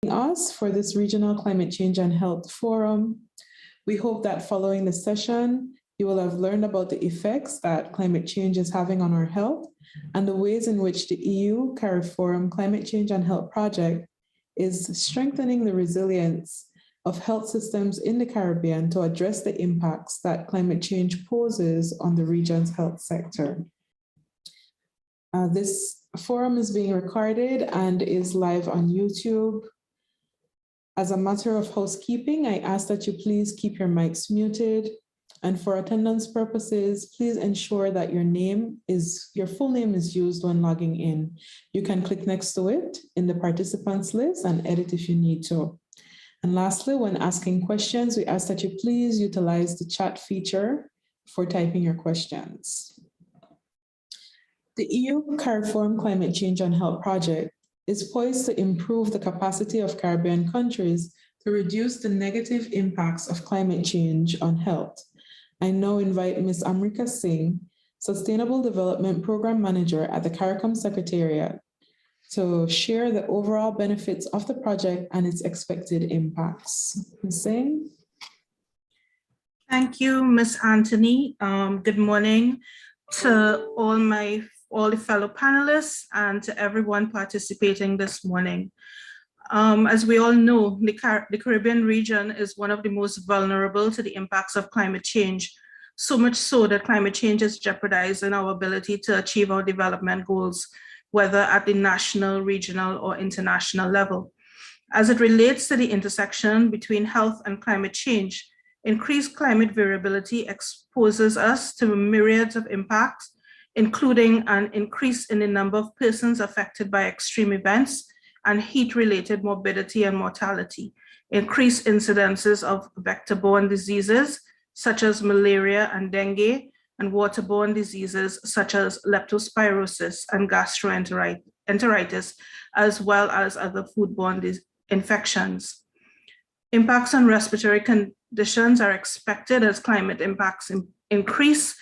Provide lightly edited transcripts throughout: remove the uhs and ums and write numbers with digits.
us for this Regional Climate Change and Health Forum. We hope that following the session, you will have learned about the effects that climate change is having on our health and the ways in which the EU CARIFORUM Climate Change and Health Project is strengthening the resilience of health systems in the Caribbean to address the impacts that climate change poses on the region's health sector. This forum is being recorded and is live on YouTube. As a matter of housekeeping, I ask that you please keep your mics muted. And for attendance purposes, please ensure that your full name is used when logging in. You can click next to it in the participants list and edit if you need to. And lastly, when asking questions, we ask that you please utilize the chat feature for typing your questions. The EU CARIFORUM Climate Change and Health Project is poised to improve the capacity of Caribbean countries to reduce the negative impacts of climate change on health. I now invite Ms. Amrika Singh, Sustainable Development Program Manager at the CARICOM Secretariat, to share the overall benefits of the project and its expected impacts. Ms. Singh? Thank you, Ms. Anthony. Good morning to all the fellow panelists and to everyone participating this morning. As we all know, the Caribbean region is one of the most vulnerable to the impacts of climate change, so much so that climate change is jeopardizing our ability to achieve our development goals, whether at the national, regional, or international level. As it relates to the intersection between health and climate change, increased climate variability exposes us to myriads of impacts, including an increase in the number of persons affected by extreme events and heat-related morbidity and mortality, increased incidences of vector-borne diseases such as malaria and dengue, and waterborne diseases such as leptospirosis and gastroenteritis, as well as other foodborne infections. Impacts on respiratory conditions are expected as climate impacts increase,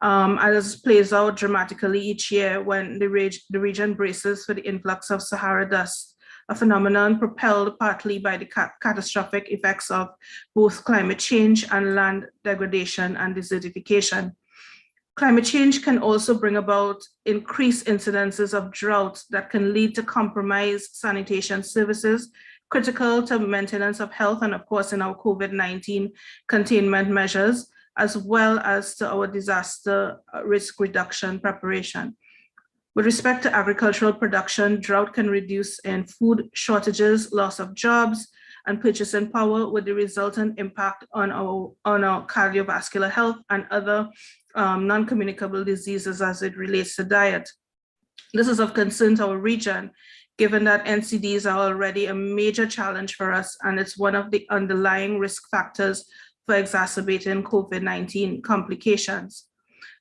as plays out dramatically each year when the region braces for the influx of Sahara dust, a phenomenon propelled partly by the catastrophic effects of both climate change and land degradation and desertification. Climate change can also bring about increased incidences of drought that can lead to compromised sanitation services, critical to maintenance of health, and of course in our COVID-19 containment measures, as well as to our disaster risk reduction preparation. With respect to agricultural production, drought can reduce in food shortages, loss of jobs, and purchasing power, with the resultant impact on our cardiovascular health and other non-communicable diseases as it relates to diet. This is of concern to our region, given that NCDs are already a major challenge for us, and it's one of the underlying risk factors for exacerbating COVID-19 complications.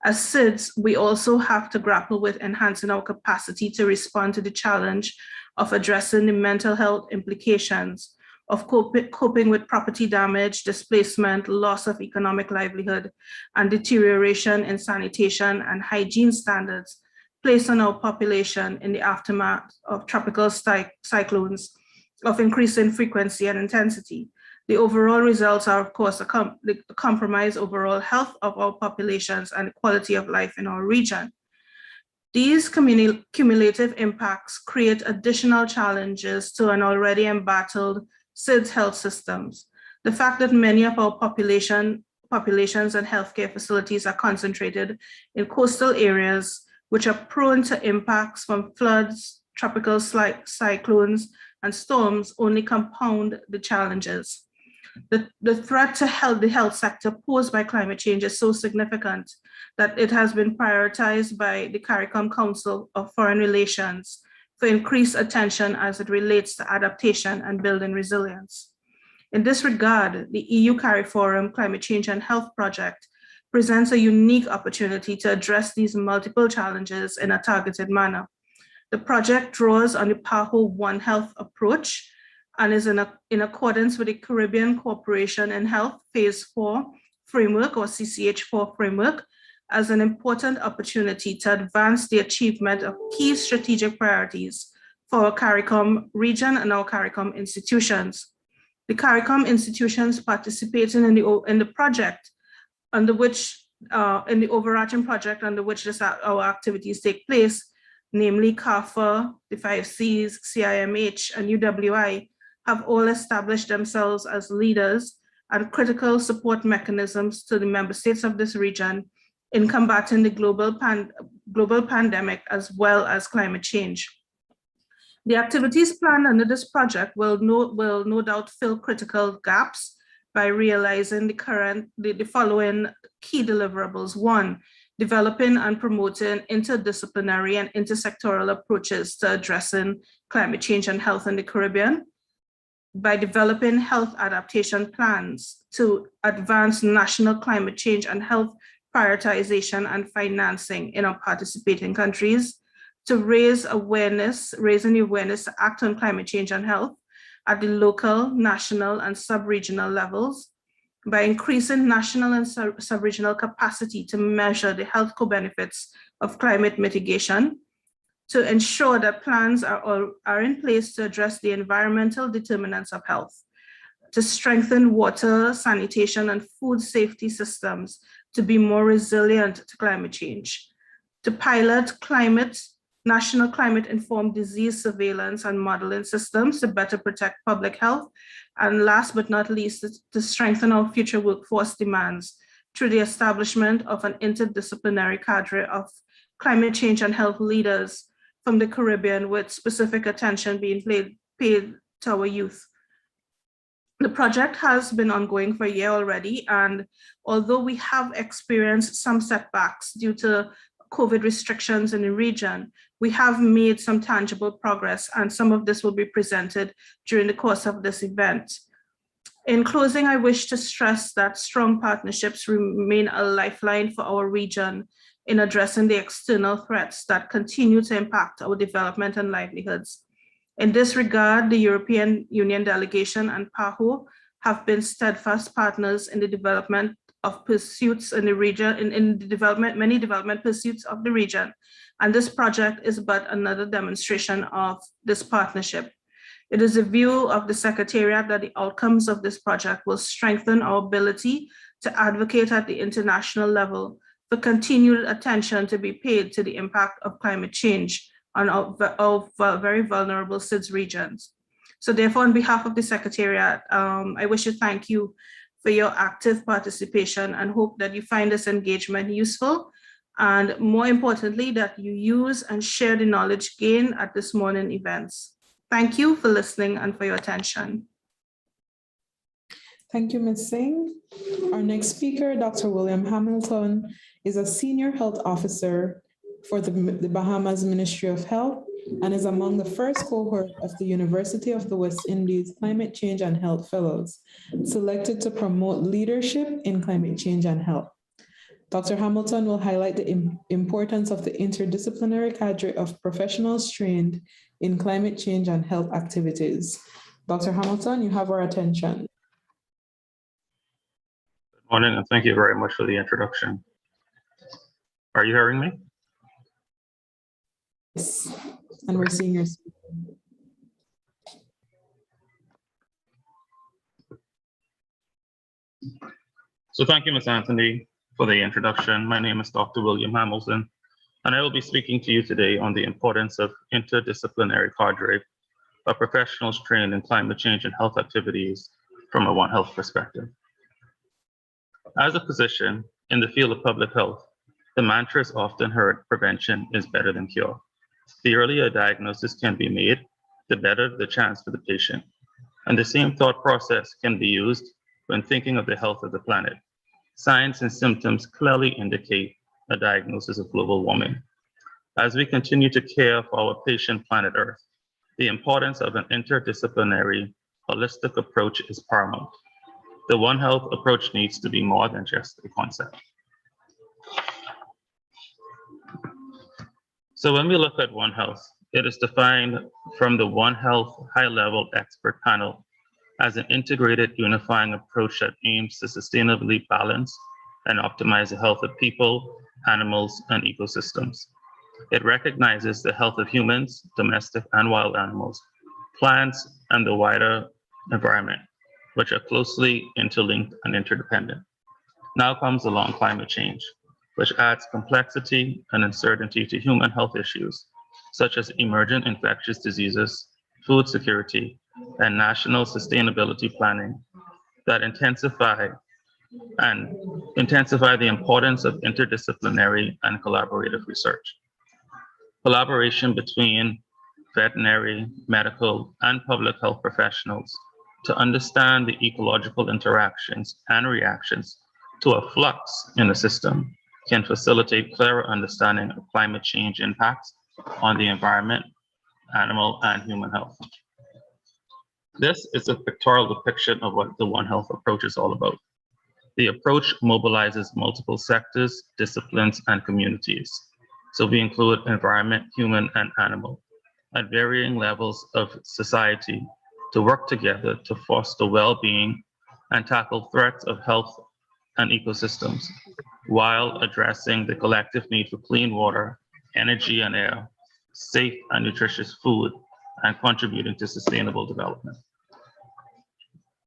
As SIDS, we also have to grapple with enhancing our capacity to respond to the challenge of addressing the mental health implications of coping with property damage, displacement, loss of economic livelihood, and deterioration in sanitation and hygiene standards placed on our population in the aftermath of tropical cyclones of increasing frequency and intensity. The overall results are, of course, the compromised overall health of our populations and the quality of life in our region. These cumulative impacts create additional challenges to an already embattled SIDS health systems. The fact that many of our populations and healthcare facilities are concentrated in coastal areas, which are prone to impacts from floods, tropical cyclones, and storms, only compound the challenges. The threat to the health sector posed by climate change is so significant that it has been prioritized by the CARICOM Council of Foreign Relations for increased attention as it relates to adaptation and building resilience. In this regard, the EU CARIFORUM Climate Change and Health Project presents a unique opportunity to address these multiple challenges in a targeted manner. The project draws on the PAHO One Health approach and is in accordance with the Caribbean Cooperation in Health Phase 4 framework, or CCH4 framework, as an important opportunity to advance the achievement of key strategic priorities for our CARICOM region and our CARICOM institutions. The CARICOM institutions participating in the project under which, in the overarching project under which our activities take place, namely CARFA, the 5Cs, CIMH, and UWI, have all established themselves as leaders and critical support mechanisms to the member states of this region in combating the global pandemic as well as climate change. The activities planned under this project will no doubt fill critical gaps by realizing the following key deliverables. One, developing and promoting interdisciplinary and intersectoral approaches to addressing climate change and health in the Caribbean, by developing health adaptation plans to advance national climate change and health prioritization and financing in our participating countries, to raising the awareness to act on climate change and health at the local, national, and sub-regional levels, by increasing national and sub-regional capacity to measure the health co-benefits of climate mitigation, to ensure that plans are in place to address the environmental determinants of health, to strengthen water, sanitation, and food safety systems to be more resilient to climate change, to pilot national climate-informed disease surveillance and modeling systems to better protect public health, and last but not least, to strengthen our future workforce demands through the establishment of an interdisciplinary cadre of climate change and health leaders from the Caribbean, with specific attention being paid to our youth. The project has been ongoing for a year already, and although we have experienced some setbacks due to COVID restrictions in the region, we have made some tangible progress, and some of this will be presented during the course of this event. In closing, I wish to stress that strong partnerships remain a lifeline for our region in addressing the external threats that continue to impact our development and livelihoods. In this regard, the European Union delegation and PAHO have been steadfast partners in the development of pursuits in the region, many development pursuits of the region. And this project is but another demonstration of this partnership. It is the view of the Secretariat that the outcomes of this project will strengthen our ability to advocate at the international level for continued attention to be paid to the impact of climate change on our very vulnerable SIDS regions. So therefore, on behalf of the Secretariat, I wish to thank you for your active participation and hope that you find this engagement useful, and more importantly, that you use and share the knowledge gained at this morning events. Thank you for listening and for your attention. Thank you, Ms. Singh. Our next speaker, Dr. William Hamilton, is a senior health officer for the Bahamas Ministry of Health and is among the first cohort of the University of the West Indies Climate Change and Health Fellows, selected to promote leadership in climate change and health. Dr. Hamilton will highlight the importance of the interdisciplinary cadre of professionals trained in climate change and health activities. Dr. Hamilton, you have our attention. Good morning, and thank you very much for the introduction. Are you hearing me? Yes, and we're seeing your speaker. So thank you, Ms. Anthony, for the introduction. My name is Dr. William Hamilton, and I will be speaking to you today on the importance of interdisciplinary cadre of professionals trained in climate change and health activities from a One Health perspective. As a physician in the field of public health, the mantra is often heard, prevention is better than cure. The earlier a diagnosis can be made, the better the chance for the patient. And the same thought process can be used when thinking of the health of the planet. Signs and symptoms clearly indicate a diagnosis of global warming. As we continue to care for our patient planet Earth, the importance of an interdisciplinary, holistic approach is paramount. The One Health approach needs to be more than just a concept. So when we look at One Health, it is defined from the One Health high-level expert panel as an integrated, unifying approach that aims to sustainably balance and optimize the health of people, animals, and ecosystems. It recognizes the health of humans, domestic and wild animals, plants, and the wider environment, which are closely interlinked and interdependent. Now comes along climate change, which adds complexity and uncertainty to human health issues, such as emergent infectious diseases, food security, and national sustainability planning that intensify the importance of interdisciplinary and collaborative research. Collaboration between veterinary, medical, and public health professionals to understand the ecological interactions and reactions to a flux in the system can facilitate clearer understanding of climate change impacts on the environment, animal, and human health. This is a pictorial depiction of what the One Health approach is all about. The approach mobilizes multiple sectors, disciplines, and communities. So we include environment, human, and animal at varying levels of society to work together to foster well-being and tackle threats of health and ecosystems while addressing the collective need for clean water, energy and air, safe and nutritious food, and contributing to sustainable development.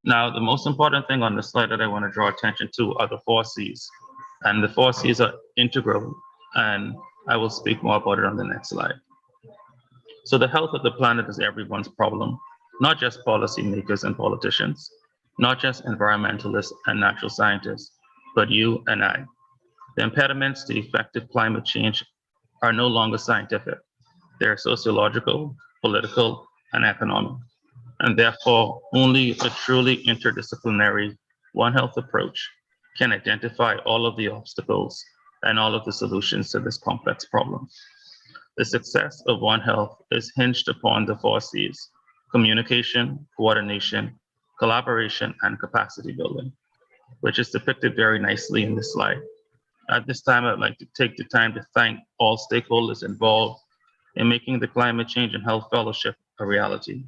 Now, the most important thing on the slide that I want to draw attention to are the 4 C's. And the 4 C's are integral, and I will speak more about it on the next slide. So the health of the planet is everyone's problem, not just policymakers and politicians, not just environmentalists and natural scientists, but you and I. The impediments to effective climate change are no longer scientific. They're sociological, political, and economic. And therefore, only a truly interdisciplinary One Health approach can identify all of the obstacles and all of the solutions to this complex problem. The success of One Health is hinged upon the 4 C's: communication, coordination, collaboration, and capacity building, which is depicted very nicely in this slide. At this time, I'd like to take the time to thank all stakeholders involved in making the Climate Change and Health Fellowship a reality.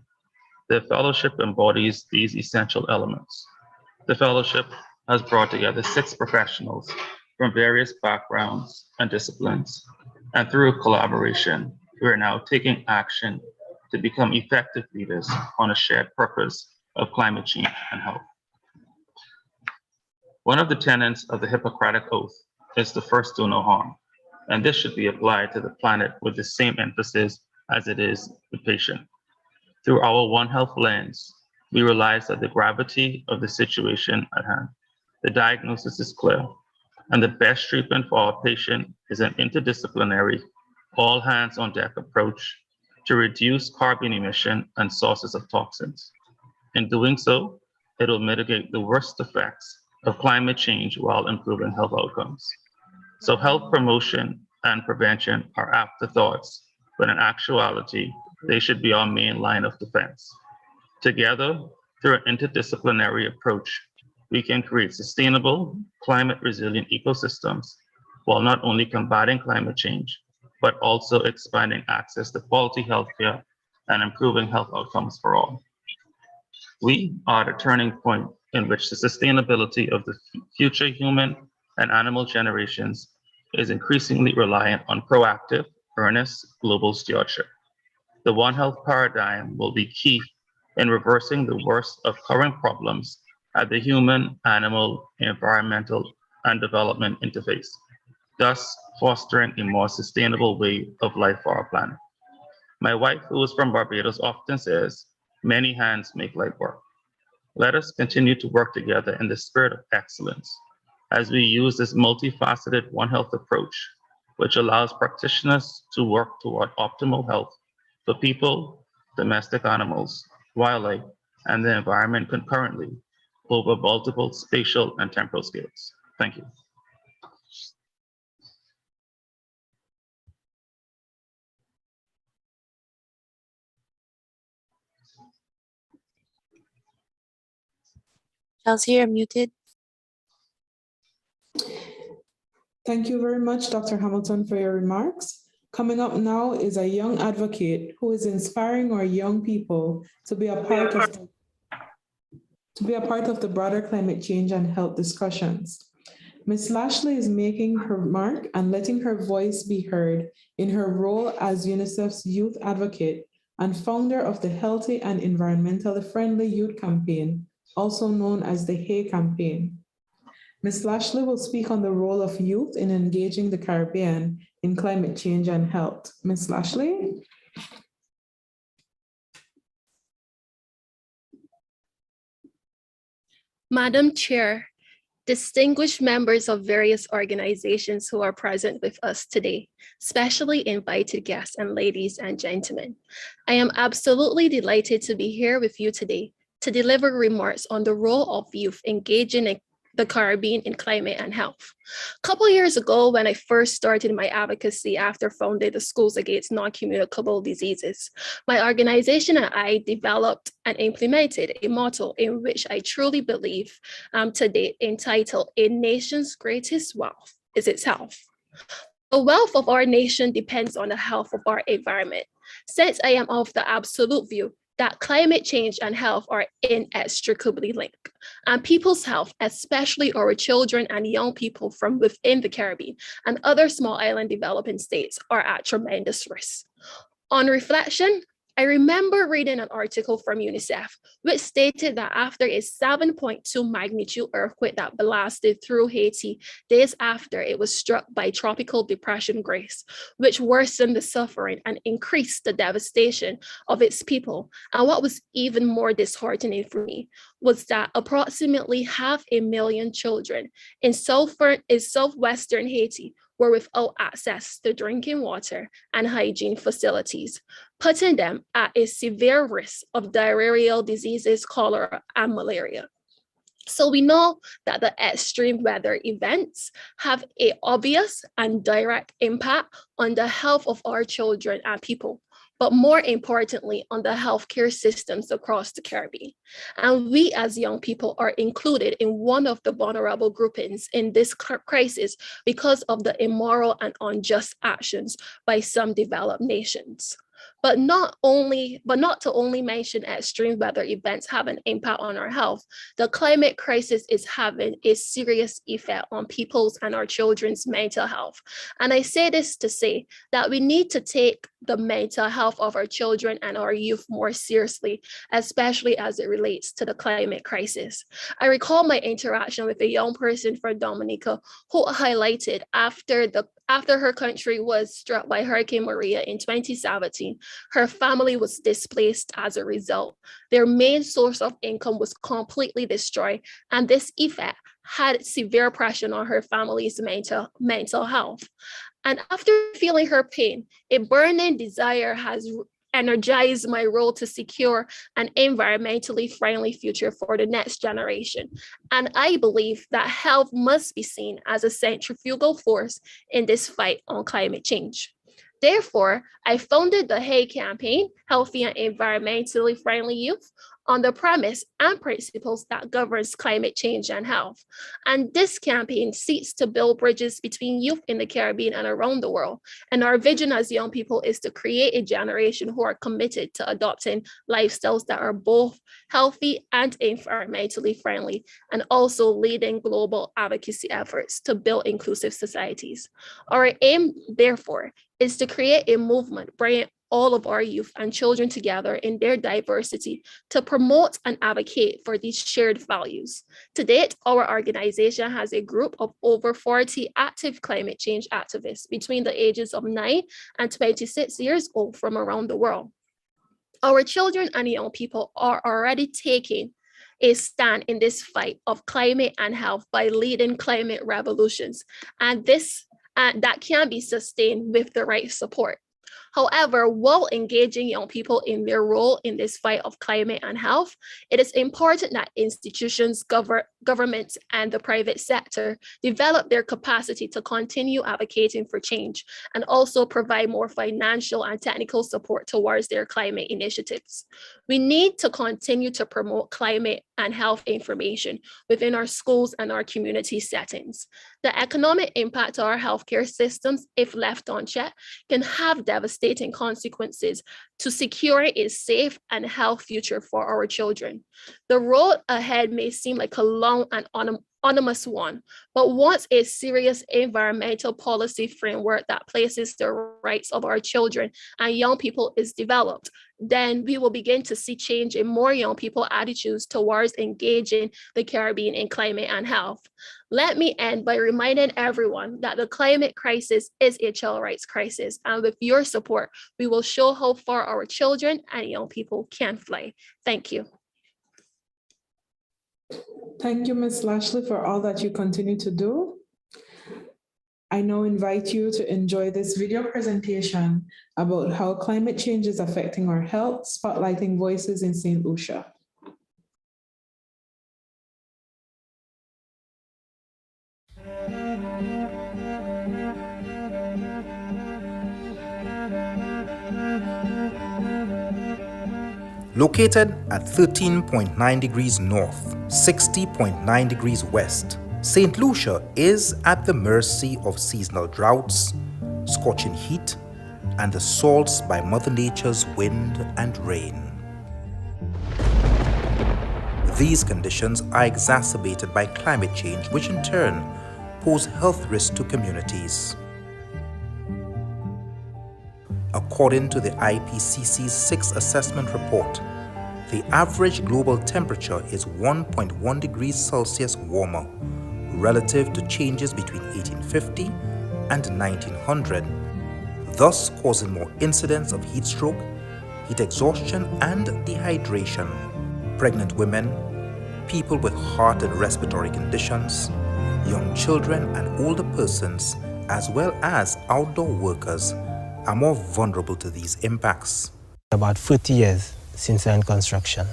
The fellowship embodies these essential elements. The fellowship has brought together 6 professionals from various backgrounds and disciplines, and through collaboration, we are now taking action to become effective leaders on a shared purpose of climate change and health. One of the tenets of the Hippocratic Oath is the first do no harm, and this should be applied to the planet with the same emphasis as it is the patient. Through our One Health lens, we realize that the gravity of the situation at hand, the diagnosis is clear, and the best treatment for our patient is an interdisciplinary, all hands on deck approach to reduce carbon emission and sources of toxins. In doing so, it will mitigate the worst effects of climate change while improving health outcomes. So health promotion and prevention are afterthoughts, but in actuality, they should be our main line of defense. Together, through an interdisciplinary approach, we can create sustainable, climate-resilient ecosystems while not only combating climate change, but also expanding access to quality healthcare and improving health outcomes for all. We are at a turning point in which the sustainability of the future human and animal generations is increasingly reliant on proactive, earnest global stewardship. The One Health paradigm will be key in reversing the worst of current problems at the human, animal, environmental, and development interface, thus fostering a more sustainable way of life for our planet. My wife, who is from Barbados, often says, "Many hands make light work." Let us continue to work together in the spirit of excellence as we use this multifaceted One Health approach, which allows practitioners to work toward optimal health for people, domestic animals, wildlife, and the environment concurrently over multiple spatial and temporal scales. Thank you. Chelsea, you're muted. Thank you very much, Dr. Hamilton, for your remarks. Coming up now is a young advocate who is inspiring our young people to be a part of the broader climate change and health discussions. Ms. Lashley is making her mark and letting her voice be heard in her role as UNICEF's youth advocate and founder of the Healthy and Environmentally Friendly Youth Campaign, also known as the HAY Campaign. Ms. Lashley will speak on the role of youth in engaging the Caribbean in climate change and health. Ms. Lashley? Madam Chair, distinguished members of various organizations who are present with us today, especially invited guests and ladies and gentlemen. I am absolutely delighted to be here with you today to deliver remarks on the role of youth engaging in the Caribbean in climate and health. A couple years ago, when I first started my advocacy after founding the Schools Against Non-Communicable Diseases, my organization and I developed and implemented a motto in which I truly believe to date, entitled "A Nation's Greatest Wealth is Its Health." The wealth of our nation depends on the health of our environment. Since I am of the absolute view that climate change and health are inextricably linked, and people's health, especially our children and young people from within the Caribbean and other small island developing states, are at tremendous risk. On reflection, I remember reading an article from UNICEF, which stated that after a 7.2 magnitude earthquake that blasted through Haiti days after it was struck by Tropical Depression Grace, which worsened the suffering and increased the devastation of its people. And what was even more disheartening for me was that approximately 500,000 children in southwestern Haiti were without access to drinking water and hygiene facilities, putting them at a severe risk of diarrheal diseases, cholera, and malaria. So we know that the extreme weather events have an obvious and direct impact on the health of our children and people, but more importantly, on the healthcare systems across the Caribbean. And we as young people are included in one of the vulnerable groupings in this crisis because of the immoral and unjust actions by some developed nations. But not to only mention extreme weather events have an impact on our health, the climate crisis is having a serious effect on people's and our children's mental health. And I say this to say that we need to take the mental health of our children and our youth more seriously, especially as it relates to the climate crisis. I recall my interaction with a young person from Dominica who highlighted after her country was struck by Hurricane Maria in 2017, her family was displaced as a result. Their main source of income was completely destroyed, and this effect had severe pressure on her family's mental health. And after feeling her pain, a burning desire has energized my role to secure an environmentally friendly future for the next generation. And I believe that health must be seen as a centrifugal force in this fight on climate change. Therefore, I founded the HAY campaign, Healthy and Environmentally Friendly Youth, on the premise and principles that governs climate change and health. And this campaign seeks to build bridges between youth in the Caribbean and around the world. And our vision as young people is to create a generation who are committed to adopting lifestyles that are both healthy and environmentally friendly, and also leading global advocacy efforts to build inclusive societies. Our aim, therefore, is to create a movement bringing all of our youth and children together in their diversity to promote and advocate for these shared values. To date, our organization has a group of over 40 active climate change activists between the ages of 9 and 26 years old from around the world. Our children and young people are already taking a stand in this fight of climate and health by leading climate revolutions, and that can be sustained with the right support. However, while engaging young people in their role in this fight of climate and health, it is important that institutions, governments, and the private sector develop their capacity to continue advocating for change and also provide more financial and technical support towards their climate initiatives. We need to continue to promote climate and health information within our schools and our community settings. The economic impact to our healthcare systems, if left unchecked, can have devastating consequences to securing a safe and healthy future for our children. The road ahead may seem like a long and autonomous one, but once a serious environmental policy framework that places the rights of our children and young people is developed, then we will begin to see change in more young people's attitudes towards engaging the Caribbean in climate and health. Let me end by reminding everyone that the climate crisis is a child rights crisis, and with your support, we will show how far our children and young people can fly. Thank you. Thank you, Ms. Lashley, for all that you continue to do. I now invite you to enjoy this video presentation about how climate change is affecting our health, spotlighting voices in St. Lucia. Located at 13.9 degrees north, 60.9 degrees west, St. Lucia is at the mercy of seasonal droughts, scorching heat, and assaults by Mother Nature's wind and rain. These conditions are exacerbated by climate change, which in turn pose health risks to communities. According to the IPCC's 6th assessment report, the average global temperature is 1.1 degrees Celsius warmer relative to changes between 1850 and 1900, thus causing more incidents of heat stroke, heat exhaustion, and dehydration. Pregnant women, people with heart and respiratory conditions, young children and older persons, as well as outdoor workers, are more vulnerable to these impacts. About 40 years since I'm in construction.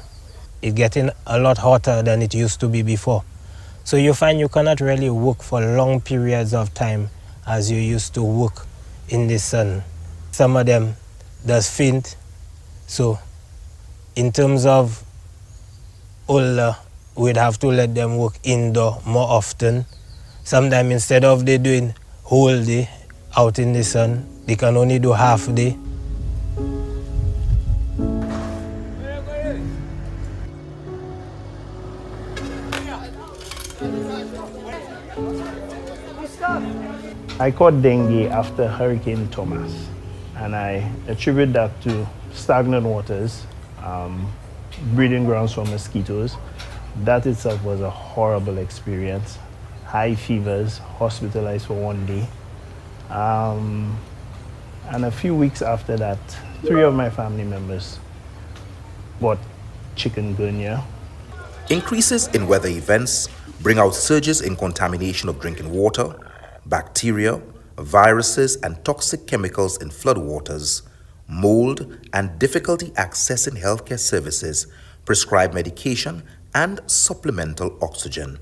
It's getting a lot hotter than it used to be before. So you find you cannot really work for long periods of time as you used to work in the sun. Some of them does faint. So in terms of older, we'd have to let them work indoor more often. Sometimes instead of they doing whole day out in the sun, they can only do half day. I caught dengue after Hurricane Thomas, and I attribute that to stagnant waters, breeding grounds for mosquitoes. That itself was a horrible experience. High fevers, hospitalized for 1 day. And a few weeks after that, 3 of my family members got chikungunya. Increases in weather events bring out surges in contamination of drinking water, bacteria, viruses, and toxic chemicals in floodwaters, mold, and difficulty accessing healthcare services, prescribed medication, and supplemental oxygen.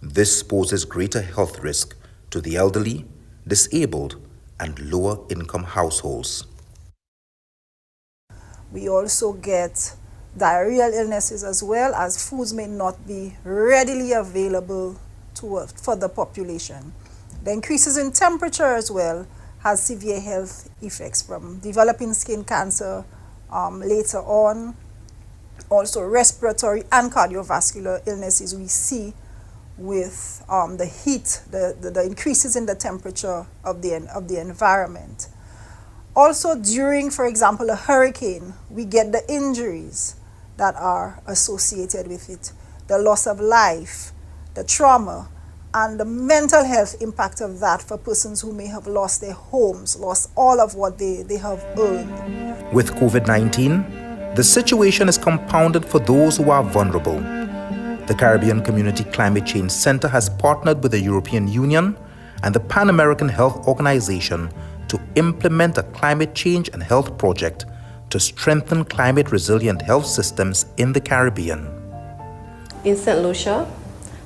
This poses greater health risk to the elderly, disabled, and lower income households. We also get diarrheal illnesses as well, as foods may not be readily available for the population. The increases in temperature as well has severe health effects, from developing skin cancer later on. Also respiratory and cardiovascular illnesses we see with the heat, the increases in the temperature of the environment. Also during, for example, a hurricane, we get the injuries that are associated with it, the loss of life, the trauma, and the mental health impact of that for persons who may have lost their homes, lost all of what they have earned. With COVID-19, the situation is compounded for those who are vulnerable. The Caribbean Community Climate Change Center has partnered with the European Union and the Pan American Health Organization to implement a climate change and health project to strengthen climate-resilient health systems in the Caribbean. In St. Lucia,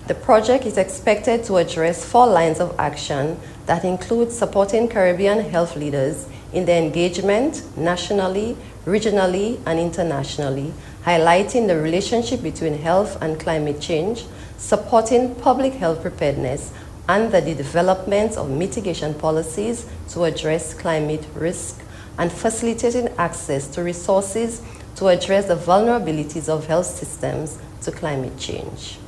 the project is expected to address 4 lines of action that include supporting Caribbean health leaders in their engagement nationally, regionally, and internationally, highlighting the relationship between health and climate change, supporting public health preparedness, and the development of mitigation policies to address climate risk, and facilitating access to resources to address the vulnerabilities of health systems to climate change.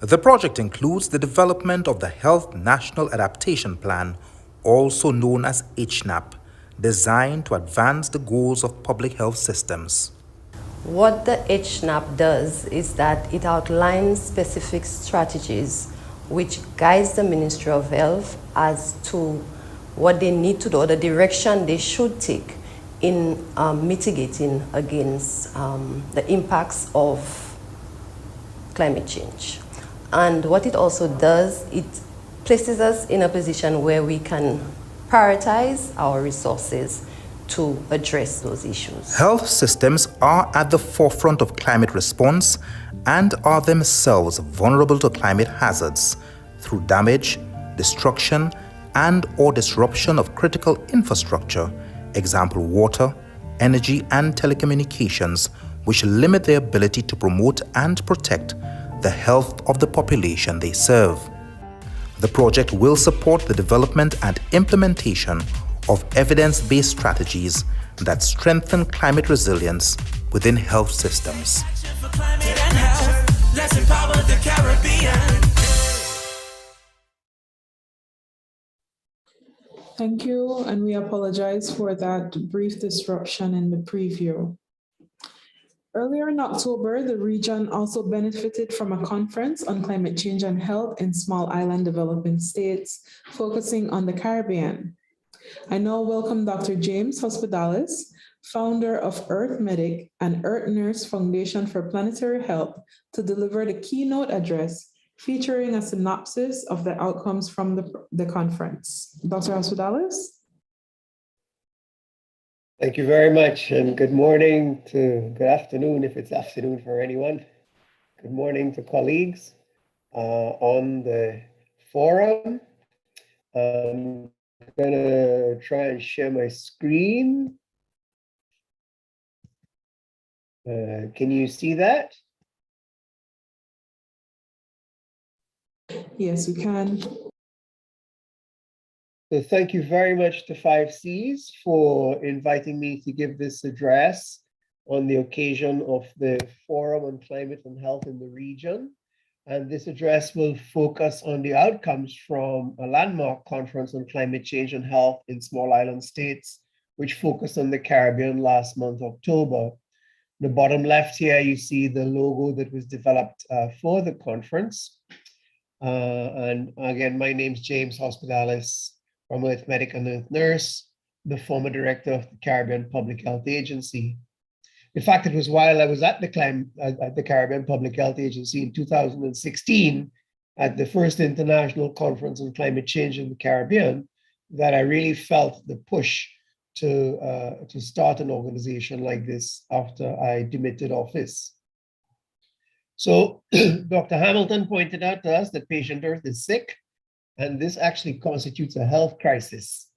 The project includes the development of the Health National Adaptation Plan, also known as HNAP, designed to advance the goals of public health systems. What the HNAP does is that it outlines specific strategies which guides the Ministry of Health as to what they need to do, or the direction they should take in mitigating against the impacts of climate change. And what it also does, it places us in a position where we can prioritize our resources to address those issues. Health systems are at the forefront of climate response and are themselves vulnerable to climate hazards through damage, destruction, and/or disruption of critical infrastructure, example water, energy, and telecommunications, which limit their ability to promote and protect the health of the population they serve. The project will support the development and implementation of evidence-based strategies that strengthen climate resilience within health systems. Thank you, and we apologize for that brief disruption in the preview. Earlier in October, the region also benefited from a conference on climate change and health in small island developing states, focusing on the Caribbean. I now welcome Dr. James Hospitalis, founder of Earth Medic and Earth Nurse Foundation for Planetary Health, to deliver the keynote address featuring a synopsis of the outcomes from the conference. Dr. Hospitalis? Thank you very much, and good morning to, good afternoon if it's afternoon for anyone. Good morning to colleagues on the forum. I'm gonna try and share my screen. Can you see that? Yes, we can. So thank you very much to 5Cs for inviting me to give this address on the occasion of the Forum on Climate and Health in the region. And this address will focus on the outcomes from a landmark conference on climate change and health in small island states, which focused on the Caribbean last month, October. The bottom left here, you see the logo that was developed for the conference. And again, my name's James Hospitalis from Earth Medic and Earth Nurse, the former director of the Caribbean Public Health Agency. In fact, it was while I was at the Caribbean Public Health Agency in 2016 at the first international conference on climate change in the Caribbean that I really felt the push to start an organization like this after I demitted office. So Dr. Hamilton pointed out to us that patient Earth is sick, and this actually constitutes a health crisis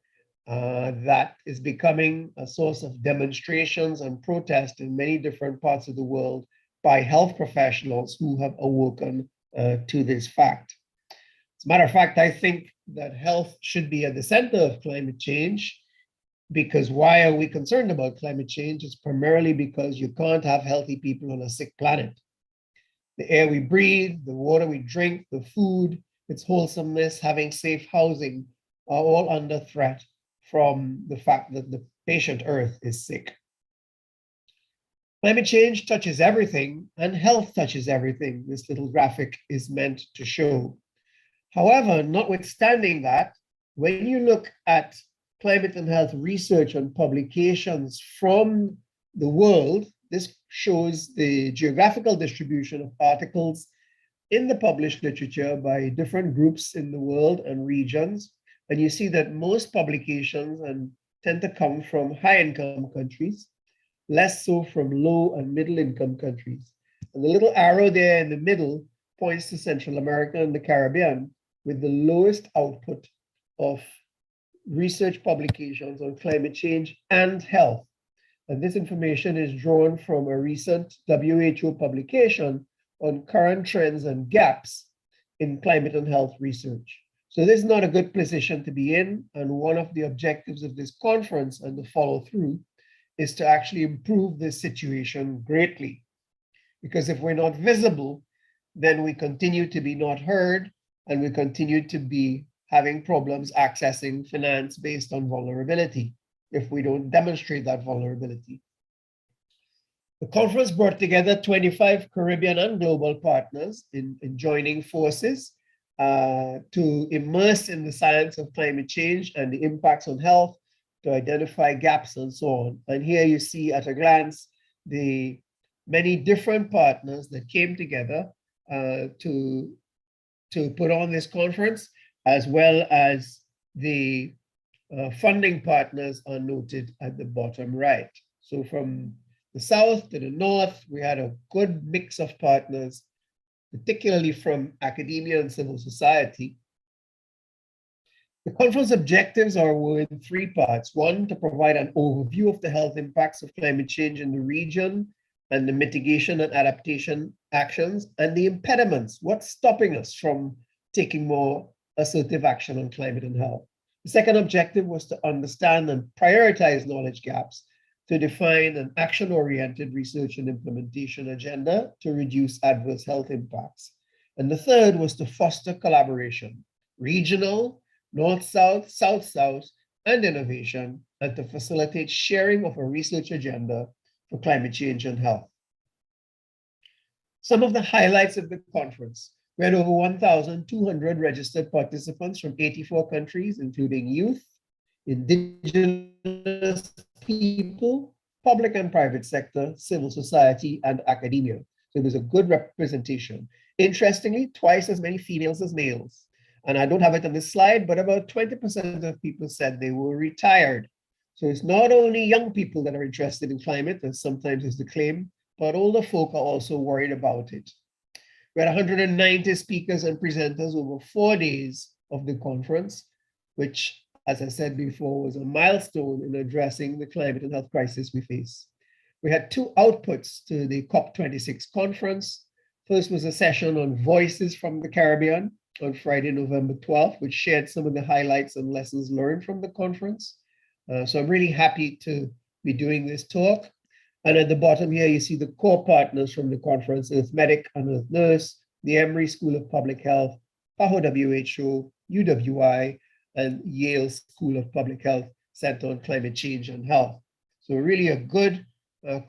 that is becoming a source of demonstrations and protest in many different parts of the world by health professionals who have awoken to this fact. As a matter of fact, I think that health should be at the center of climate change, because why are we concerned about climate change? It's primarily because you can't have healthy people on a sick planet. The air we breathe, the water we drink, the food, its wholesomeness, having safe housing are all under threat from the fact that the patient Earth is sick. Climate change touches everything, and health touches everything, this little graphic is meant to show. However, notwithstanding that, when you look at climate and health research and publications from the world, this shows the geographical distribution of articles in the published literature by different groups in the world and regions. And you see that most publications tend to come from high-income countries, less so from low and middle-income countries. And the little arrow there in the middle points to Central America and the Caribbean with the lowest output of research publications on climate change and health. And this information is drawn from a recent WHO publication on current trends and gaps in climate and health research. So this is not a good position to be in. And one of the objectives of this conference and the follow through is to actually improve this situation greatly. Because if we're not visible, then we continue to be not heard, and we continue to be having problems accessing finance based on vulnerability if we don't demonstrate that vulnerability. The conference brought together 25 Caribbean and global partners in joining forces to immerse in the science of climate change and the impacts on health, to identify gaps and so on. And here you see at a glance the many different partners that came together to put on this conference, as well as the funding partners are noted at the bottom right. So from the south to the north, we had a good mix of partners, particularly from academia and civil society. The conference objectives were in three parts. One, to provide an overview of the health impacts of climate change in the region and the mitigation and adaptation actions and the impediments, what's stopping us from taking more assertive action on climate and health. The second objective was to understand and prioritize knowledge gaps, to define an action-oriented research and implementation agenda to reduce adverse health impacts. And the third was to foster collaboration, regional, north-south, south-south, and innovation, and to facilitate sharing of a research agenda for climate change and health. Some of the highlights of the conference: we had over 1,200 registered participants from 84 countries, including youth, indigenous people, public and private sector, civil society, and academia. So it was a good representation. Interestingly, twice as many females as males. And I don't have it on this slide, but about 20% of people said they were retired. So it's not only young people that are interested in climate, as sometimes is the claim, but older folk are also worried about it. We had 190 speakers and presenters over 4 days of the conference, which, as I said before, was a milestone in addressing the climate and health crisis we face. We had two outputs to the COP26 conference. First was a session on Voices from the Caribbean on Friday, November 12th, which shared some of the highlights and lessons learned from the conference. So I'm really happy to be doing this talk. And at the bottom here, you see the core partners from the conference: Earth Medic and Earth Nurse, the Emory School of Public Health, PAHO WHO, UWI, and Yale School of Public Health Center on Climate Change and Health. So really a good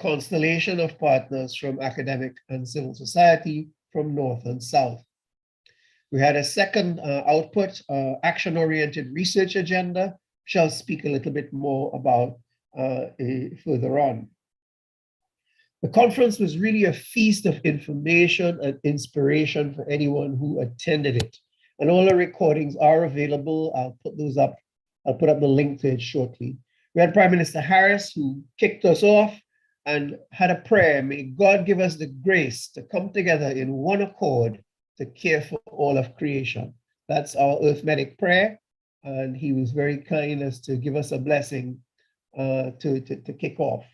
constellation of partners from academic and civil society from north and south. We had a second output, action-oriented research agenda, which I'll speak a little bit more about further on. The conference was really a feast of information and inspiration for anyone who attended it. And all the recordings are available. I'll put those up. I'll put up the link to it shortly. We had Prime Minister Harris, who kicked us off and had a prayer: may God give us the grace to come together in one accord to care for all of creation. That's our Earth Medic prayer. And he was very kind as to give us a blessing to kick off.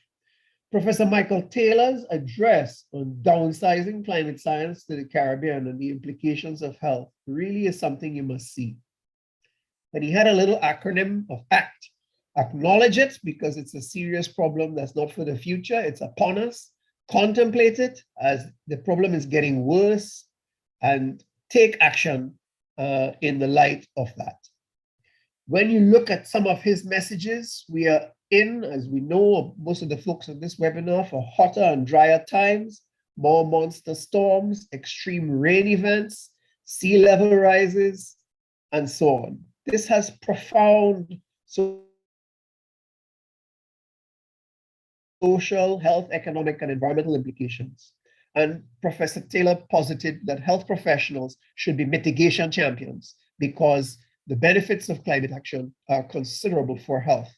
Professor Michael Taylor's address on downsizing climate science to the Caribbean and the implications of health really is something you must see. And he had a little acronym of ACT. Acknowledge it, because it's a serious problem that's not for the future, it's upon us. Contemplate it, as the problem is getting worse, and take action in the light of that. When you look at some of his messages, we are in, as we know, most of the folks on this webinar, for hotter and drier times, more monster storms, extreme rain events, sea level rises, and so on. This has profound social, health, economic, and environmental implications. And Professor Taylor posited that health professionals should be mitigation champions because the benefits of climate action are considerable for health.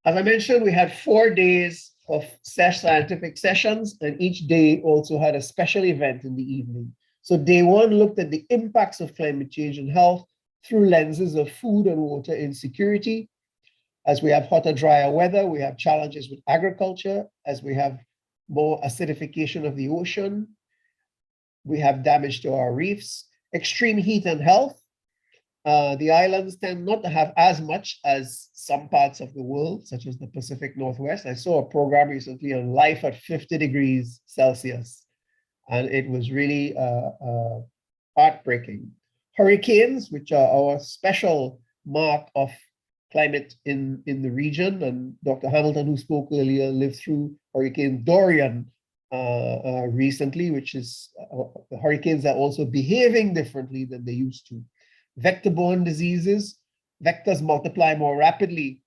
As I mentioned, we had 4 days of scientific sessions, and each day also had a special event in the evening. So day one looked at the impacts of climate change and health through lenses of food and water insecurity. As we have hotter, drier weather, we have challenges with agriculture. As we have more acidification of the ocean, we have damage to our reefs, extreme heat and health. The islands tend not to have as much as some parts of the world, such as the Pacific Northwest. I saw a program recently on life at 50 degrees Celsius. and it was really heartbreaking. Hurricanes, which are our special mark of climate in the region, and Dr. Hamilton, who spoke earlier, lived through Hurricane Dorian recently, which is the hurricanes are also behaving differently than they used to. Vector-borne diseases, vectors multiply more rapidly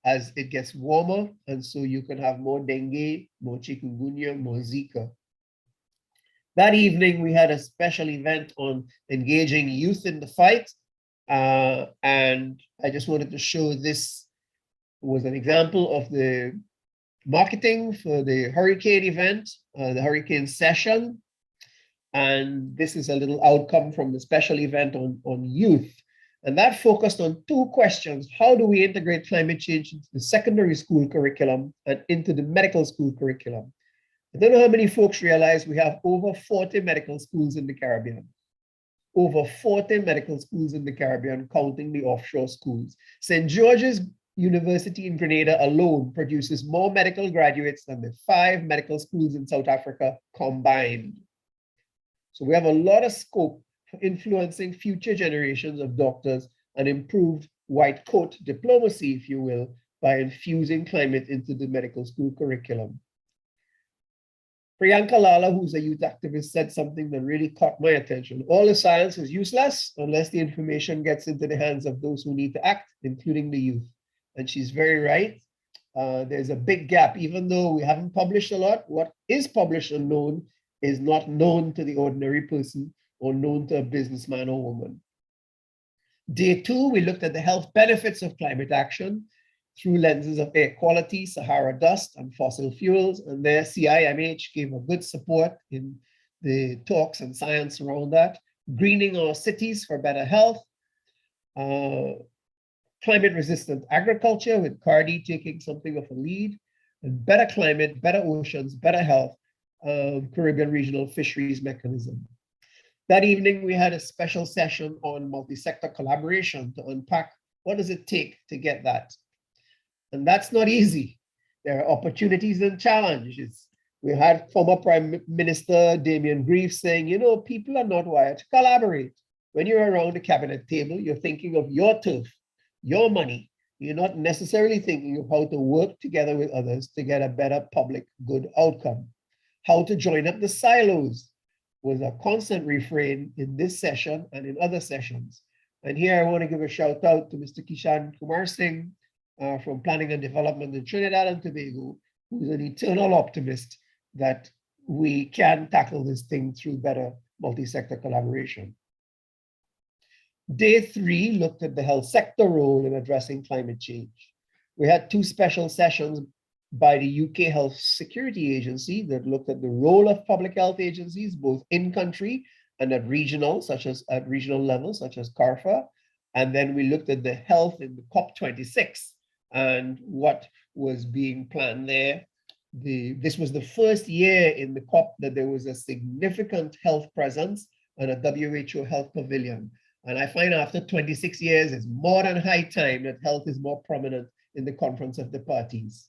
as it gets warmer, and so you can have more dengue, more chikungunya, more Zika. That evening, we had a special event on engaging youth in the fight, and I just wanted to show this was an example of the marketing for the hurricane event, the hurricane session. And this is a little outcome from the special event on youth. And that focused on two questions. How do we integrate climate change into the secondary school curriculum and into the medical school curriculum? I don't know how many folks realize we have over 40 medical schools in the Caribbean. Over 40 medical schools in the Caribbean, counting the offshore schools. St. George's University in Grenada alone produces more medical graduates than the 5 medical schools in South Africa combined. So we have a lot of scope for influencing future generations of doctors and improved white coat diplomacy, if you will, by infusing climate into the medical school curriculum. Priyanka Lala, who's a youth activist, said something that really caught my attention. All the science is useless unless the information gets into the hands of those who need to act, including the youth. And she's very right. There's a big gap. Even though we haven't published a lot, what is published and known is not known to the ordinary person or known to a businessman or woman. Day 2, we looked at the health benefits of climate action through lenses of air quality, Sahara dust, and fossil fuels. And there, CIMH gave a good support in the talks and science around that. Greening our cities for better health. Climate-resistant agriculture, with Cardi taking something of a lead. And better climate, better oceans, better health, Caribbean Regional Fisheries Mechanism. That evening, we had a special session on multi-sector collaboration to unpack what does it take to get that. And that's not easy. There are opportunities and challenges. We had former Prime Minister Damien Grief saying, you know, people are not wired to collaborate. When you're around the cabinet table, you're thinking of your turf, your money. You're not necessarily thinking of how to work together with others to get a better public good outcome. How to join up the silos was a constant refrain in this session and in other sessions. And here I want to give a shout out to Mr. Kishan Kumar Singh from Planning and Development in Trinidad and Tobago, who's an eternal optimist that we can tackle this thing through better multi-sector collaboration. Day 3 looked at the health sector role in addressing climate change. We had 2 special sessions by the UK Health Security Agency that looked at the role of public health agencies, both in country and at regional levels, such as CARFA. And then we looked at the health in the COP26 and what was being planned there. This was the first year in the COP that there was a significant health presence and a WHO health pavilion. And I find after 26 years, it's more than high time that health is more prominent in the conference of the parties.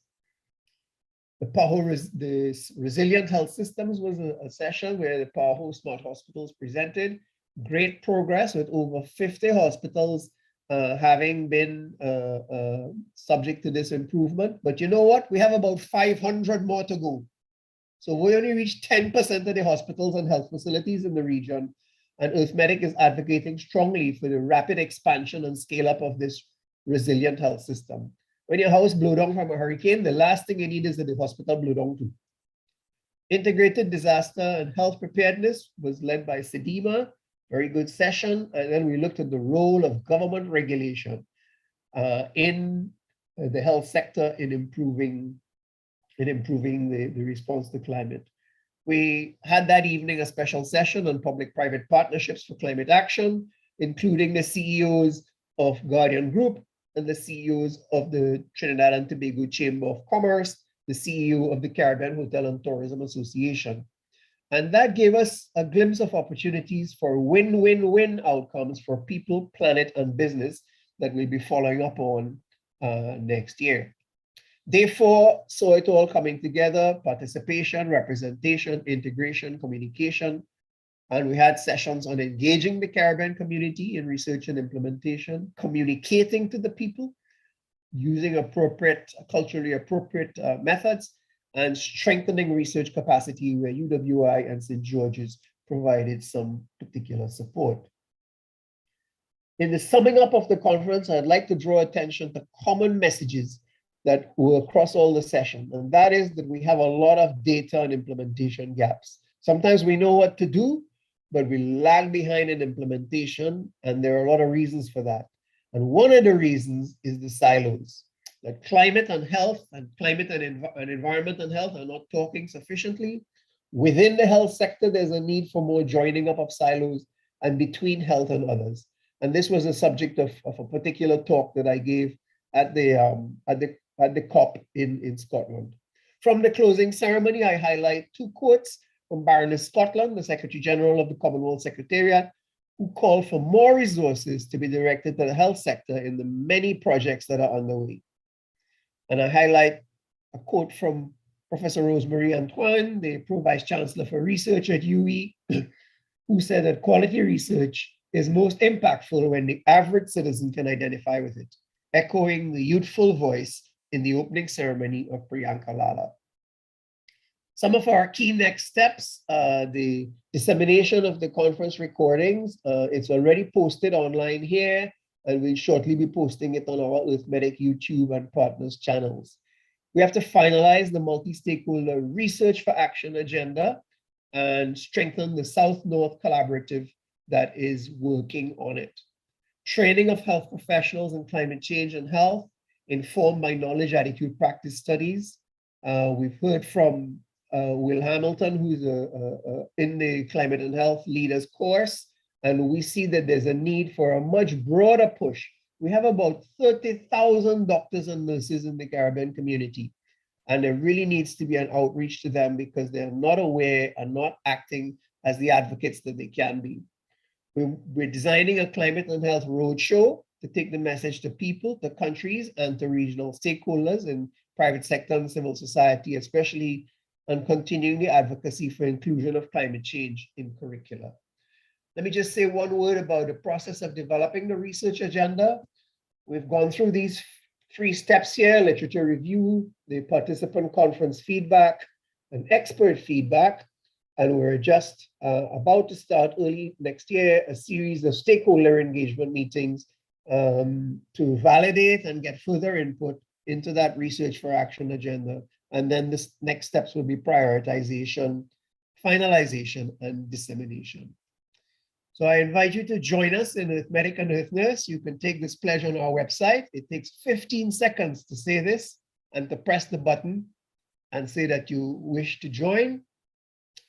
The Resilient Health Systems was a session where the PAHO Smart Hospitals presented. Great progress with over 50 hospitals having been subject to this improvement. But you know what? We have about 500 more to go. So we only reached 10% of the hospitals and health facilities in the region. And Earthmedic is advocating strongly for the rapid expansion and scale up of this resilient health system. When your house blows down from a hurricane, the last thing you need is that the hospital blow down too. Integrated disaster and health preparedness was led by SEDIMA, very good session. And then we looked at the role of government regulation in the health sector in improving the response to climate. We had that evening a special session on public-private partnerships for climate action, including the CEOs of Guardian Group and the CEOs of the Trinidad and Tobago Chamber of Commerce, the CEO of the Caribbean Hotel and Tourism Association. And that gave us a glimpse of opportunities for win-win-win outcomes for people, planet, and business that we'll be following up on next year. Day 4 saw it all coming together: participation, representation, integration, communication. And we had sessions on engaging the Caribbean community in research and implementation, communicating to the people, using culturally appropriate methods, and strengthening research capacity where UWI and St. George's provided some particular support. In the summing up of the conference, I'd like to draw attention to common messages that were across all the sessions, and that is that we have a lot of data and implementation gaps. Sometimes we know what to do, but we lag behind in implementation, and there are a lot of reasons for that. And one of the reasons is the silos, that climate and health and climate and environment and health are not talking sufficiently. Within the health sector, there's a need for more joining up of silos and between health and others. And this was a subject of a particular talk that I gave at the COP in Scotland. From the closing ceremony, I highlight 2 quotes from Baroness Scotland, the Secretary General of the Commonwealth Secretariat, who called for more resources to be directed to the health sector in the many projects that are underway. And I highlight a quote from Professor Rosemary Antoine, the Pro Vice Chancellor for Research at UE, who said that quality research is most impactful when the average citizen can identify with it, echoing the youthful voice in the opening ceremony of Priyanka Lala. Some of our key next steps, the dissemination of the conference recordings. It's already posted online here, and we'll shortly be posting it on our Earthmedic YouTube and partners channels. We have to finalize the multi-stakeholder research for action agenda and strengthen the South-North collaborative that is working on it. Training of health professionals in climate change and health, informed by knowledge, attitude, practice studies. We've heard from Will Hamilton, who's in the Climate and Health Leaders course, and we see that there's a need for a much broader push. We have about 30,000 doctors and nurses in the Caribbean community, and there really needs to be an outreach to them because they're not aware and not acting as the advocates that they can be. We're designing a climate and health roadshow to take the message to people, to countries, and to regional stakeholders in private sector and civil society, especially, and continuing the advocacy for inclusion of climate change in curricula. Let me just say one word about the process of developing the research agenda. We've gone through these 3 steps here: literature review, the participant conference feedback, and expert feedback. And we're just about to start early next year a series of stakeholder engagement meetings to validate and get further input into that research for action agenda. And then the next steps will be prioritization, finalization, and dissemination. So I invite you to join us in Earthmedic and Earth Nurse. You can take this pledge on our website. It takes 15 seconds to say this and to press the button and say that you wish to join.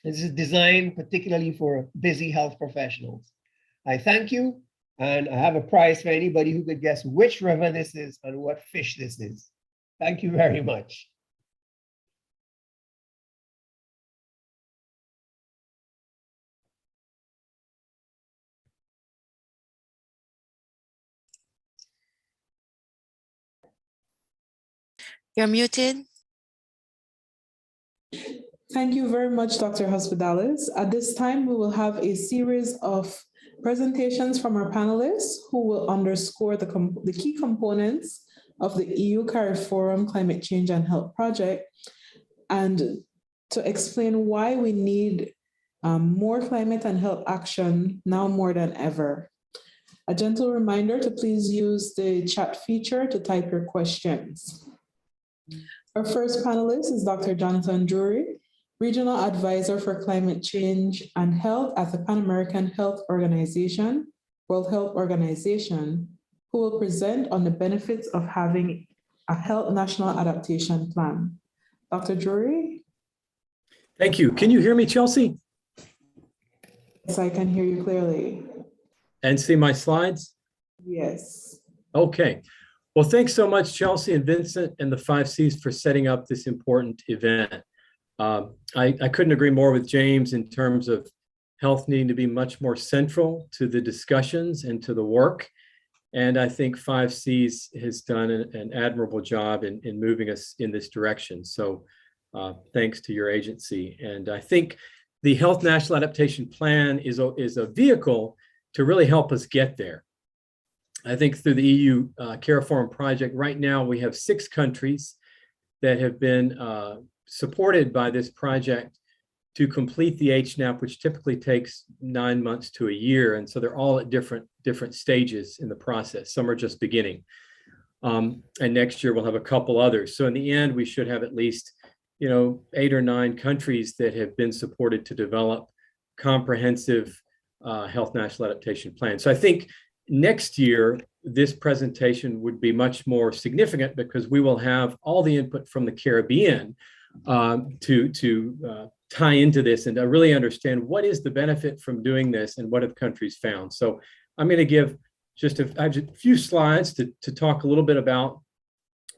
This is designed particularly for busy health professionals. I thank you, and I have a prize for anybody who could guess which river this is and what fish this is. Thank you very much. You're muted. Thank you very much, Dr. Hospitalis. At this time, we will have a series of presentations from our panelists who will underscore the key components of the EU CARIFORUM Climate Change and Health Project, and to explain why we need more climate and health action now more than ever. A gentle reminder to please use the chat feature to type your questions. Our first panelist is Dr. Jonathan Drury, Regional Advisor for Climate Change and Health at the Pan American Health Organization, World Health Organization, who will present on the benefits of having a health national adaptation plan. Dr. Drury? Thank you. Can you hear me, Chelsea? Yes, I can hear you clearly. And see my slides? Yes. Okay. Well, thanks so much, Chelsea and Vincent and the 5 Cs for setting up this important event. I couldn't agree more with James in terms of health needing to be much more central to the discussions and to the work. And I think 5Cs has done an admirable job in moving us in this direction. So thanks to your agency. And I think the Health National Adaptation Plan is a vehicle to really help us get there. I think through the EU Care Forum project, right now we have 6 countries that have been supported by this project to complete the HNAP, which typically takes 9 months to a year. And so they're all at different stages in the process. Some are just beginning. And next year we'll have a couple others. So in the end, we should have at least 8 or 9 countries that have been supported to develop comprehensive Health National Adaptation Plan. So I think next year, this presentation would be much more significant because we will have all the input from the Caribbean to tie into this and to really understand what is the benefit from doing this and what have countries found. So I'm going to give just a few slides to talk a little bit about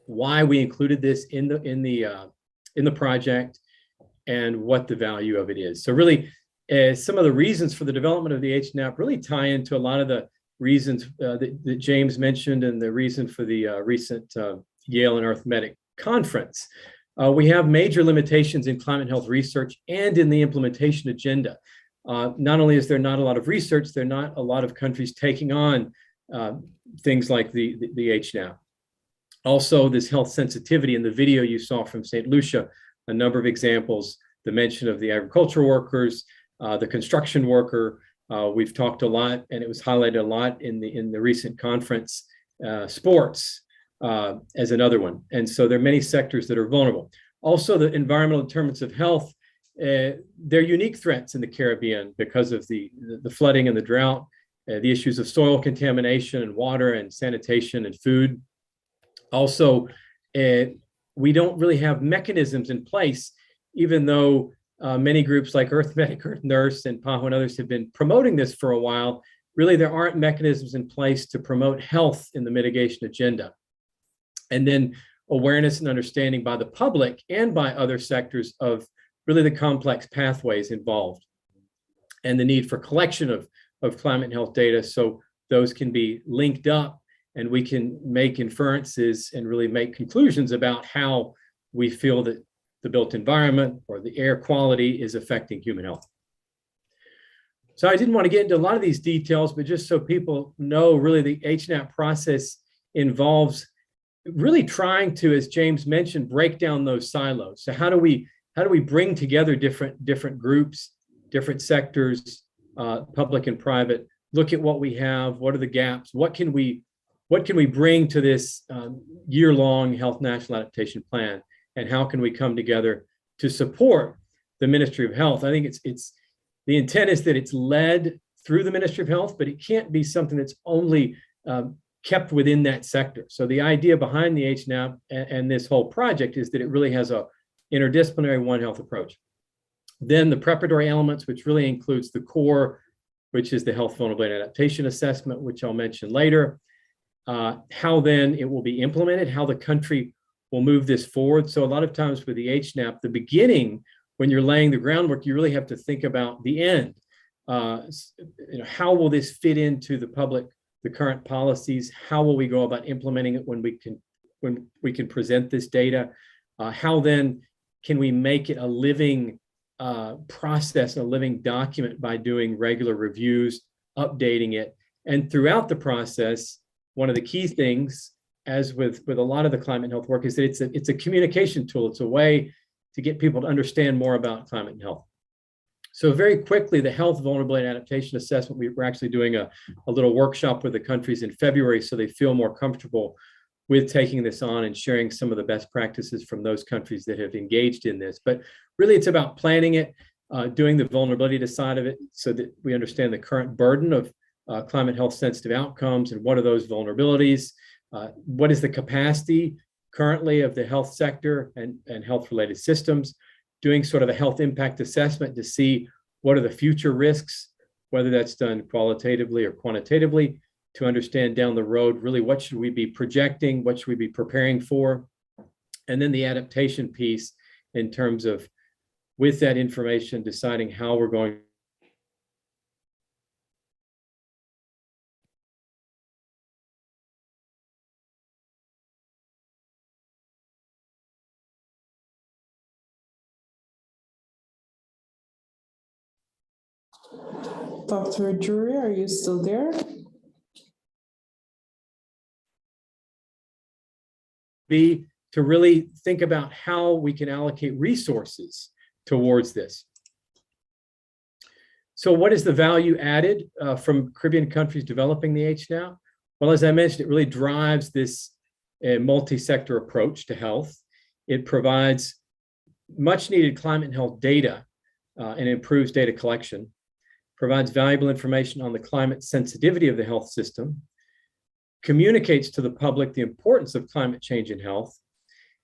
why we included this in the project and what the value of it is. So really, some of the reasons for the development of the HNAP really tie into a lot of the reasons that James mentioned and the reason for the recent Yale and Arithmetic conference. We have major limitations in climate health research and in the implementation agenda. Not only is there not a lot of research, there are not a lot of countries taking on things like the HNAP. Also, this health sensitivity in the video you saw from St. Lucia, a number of examples, the mention of the agricultural workers, the construction worker. We've talked a lot, and it was highlighted a lot in the recent conference. Sports as another one, and so there are many sectors that are vulnerable. Also, the environmental determinants of health. They're unique threats in the Caribbean because of the flooding and the drought, the issues of soil contamination and water and sanitation and food. Also, we don't really have mechanisms in place, even though many groups like Earthmedic, Earth Nurse, and PAHO and others have been promoting this for a while. Really, there aren't mechanisms in place to promote health in the mitigation agenda. And then awareness and understanding by the public and by other sectors of really the complex pathways involved and the need for collection of climate and health data so those can be linked up and we can make inferences and really make conclusions about how we feel that the built environment or the air quality is affecting human health. So I didn't want to get into a lot of these details, but just so people know, really the HNAP process involves really trying to, as James mentioned, break down those silos. So how do we bring together different groups, different sectors, public and private, look at what we have, what are the gaps, what can we bring to this year-long Health National Adaptation Plan, and how can we come together to support the Ministry of Health? I think it's the intent is that it's led through the Ministry of Health, but it can't be something that's only kept within that sector. So the idea behind the HNAP and this whole project is that it really has a interdisciplinary One Health approach. Then the preparatory elements, which really includes the core, which is the Health Vulnerability and Adaptation Assessment, which I'll mention later. How then it will be implemented, how the country will move this forward. So a lot of times with the HNAP, the beginning, when you're laying the groundwork, you really have to think about the end. How will this fit into the current policies? How will we go about implementing it when we can present this data? How then can we make it a living process, a living document by doing regular reviews, updating it? And throughout the process, one of the key things, as with a lot of the climate and health work, is that it's a communication tool. It's a way to get people to understand more about climate and health. So very quickly, the Health Vulnerability and Adaptation Assessment, we're actually doing a little workshop with the countries in February so they feel more comfortable with taking this on and sharing some of the best practices from those countries that have engaged in this. But really, it's about planning it, doing the vulnerability side of it so that we understand the current burden of climate health sensitive outcomes and what are those vulnerabilities, what is the capacity currently of the health sector and health related systems, doing sort of a health impact assessment to see what are the future risks, whether that's done qualitatively or quantitatively, to understand down the road, really what should we be projecting, what should we be preparing for, and then the adaptation piece in terms of, with that information, deciding how we're going Dr. Drury, are you still there? Be to really think about how we can allocate resources towards this. So what is the value added from Caribbean countries developing the HNAP? Well, as I mentioned, it really drives this multi-sector approach to health. It provides much needed climate and health data and improves data collection, provides valuable information on the climate sensitivity of the health system, communicates to the public the importance of climate change in health,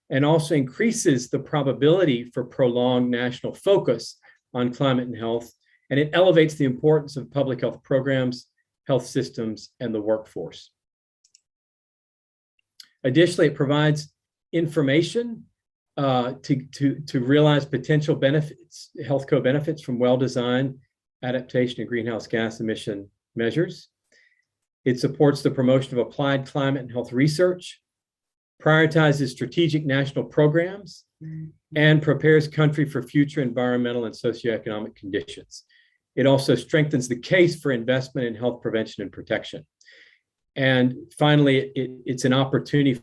and also increases the probability for prolonged national focus on climate and health, and it elevates the importance of public health programs, health systems, and the workforce. Additionally, it provides information to realize potential benefits, health co-benefits from well-designed adaptation and greenhouse gas emission measures. It supports the promotion of applied climate and health research, prioritizes strategic national programs, and prepares country for future environmental and socioeconomic conditions. It also strengthens the case for investment in health prevention and protection. And finally, it's an opportunity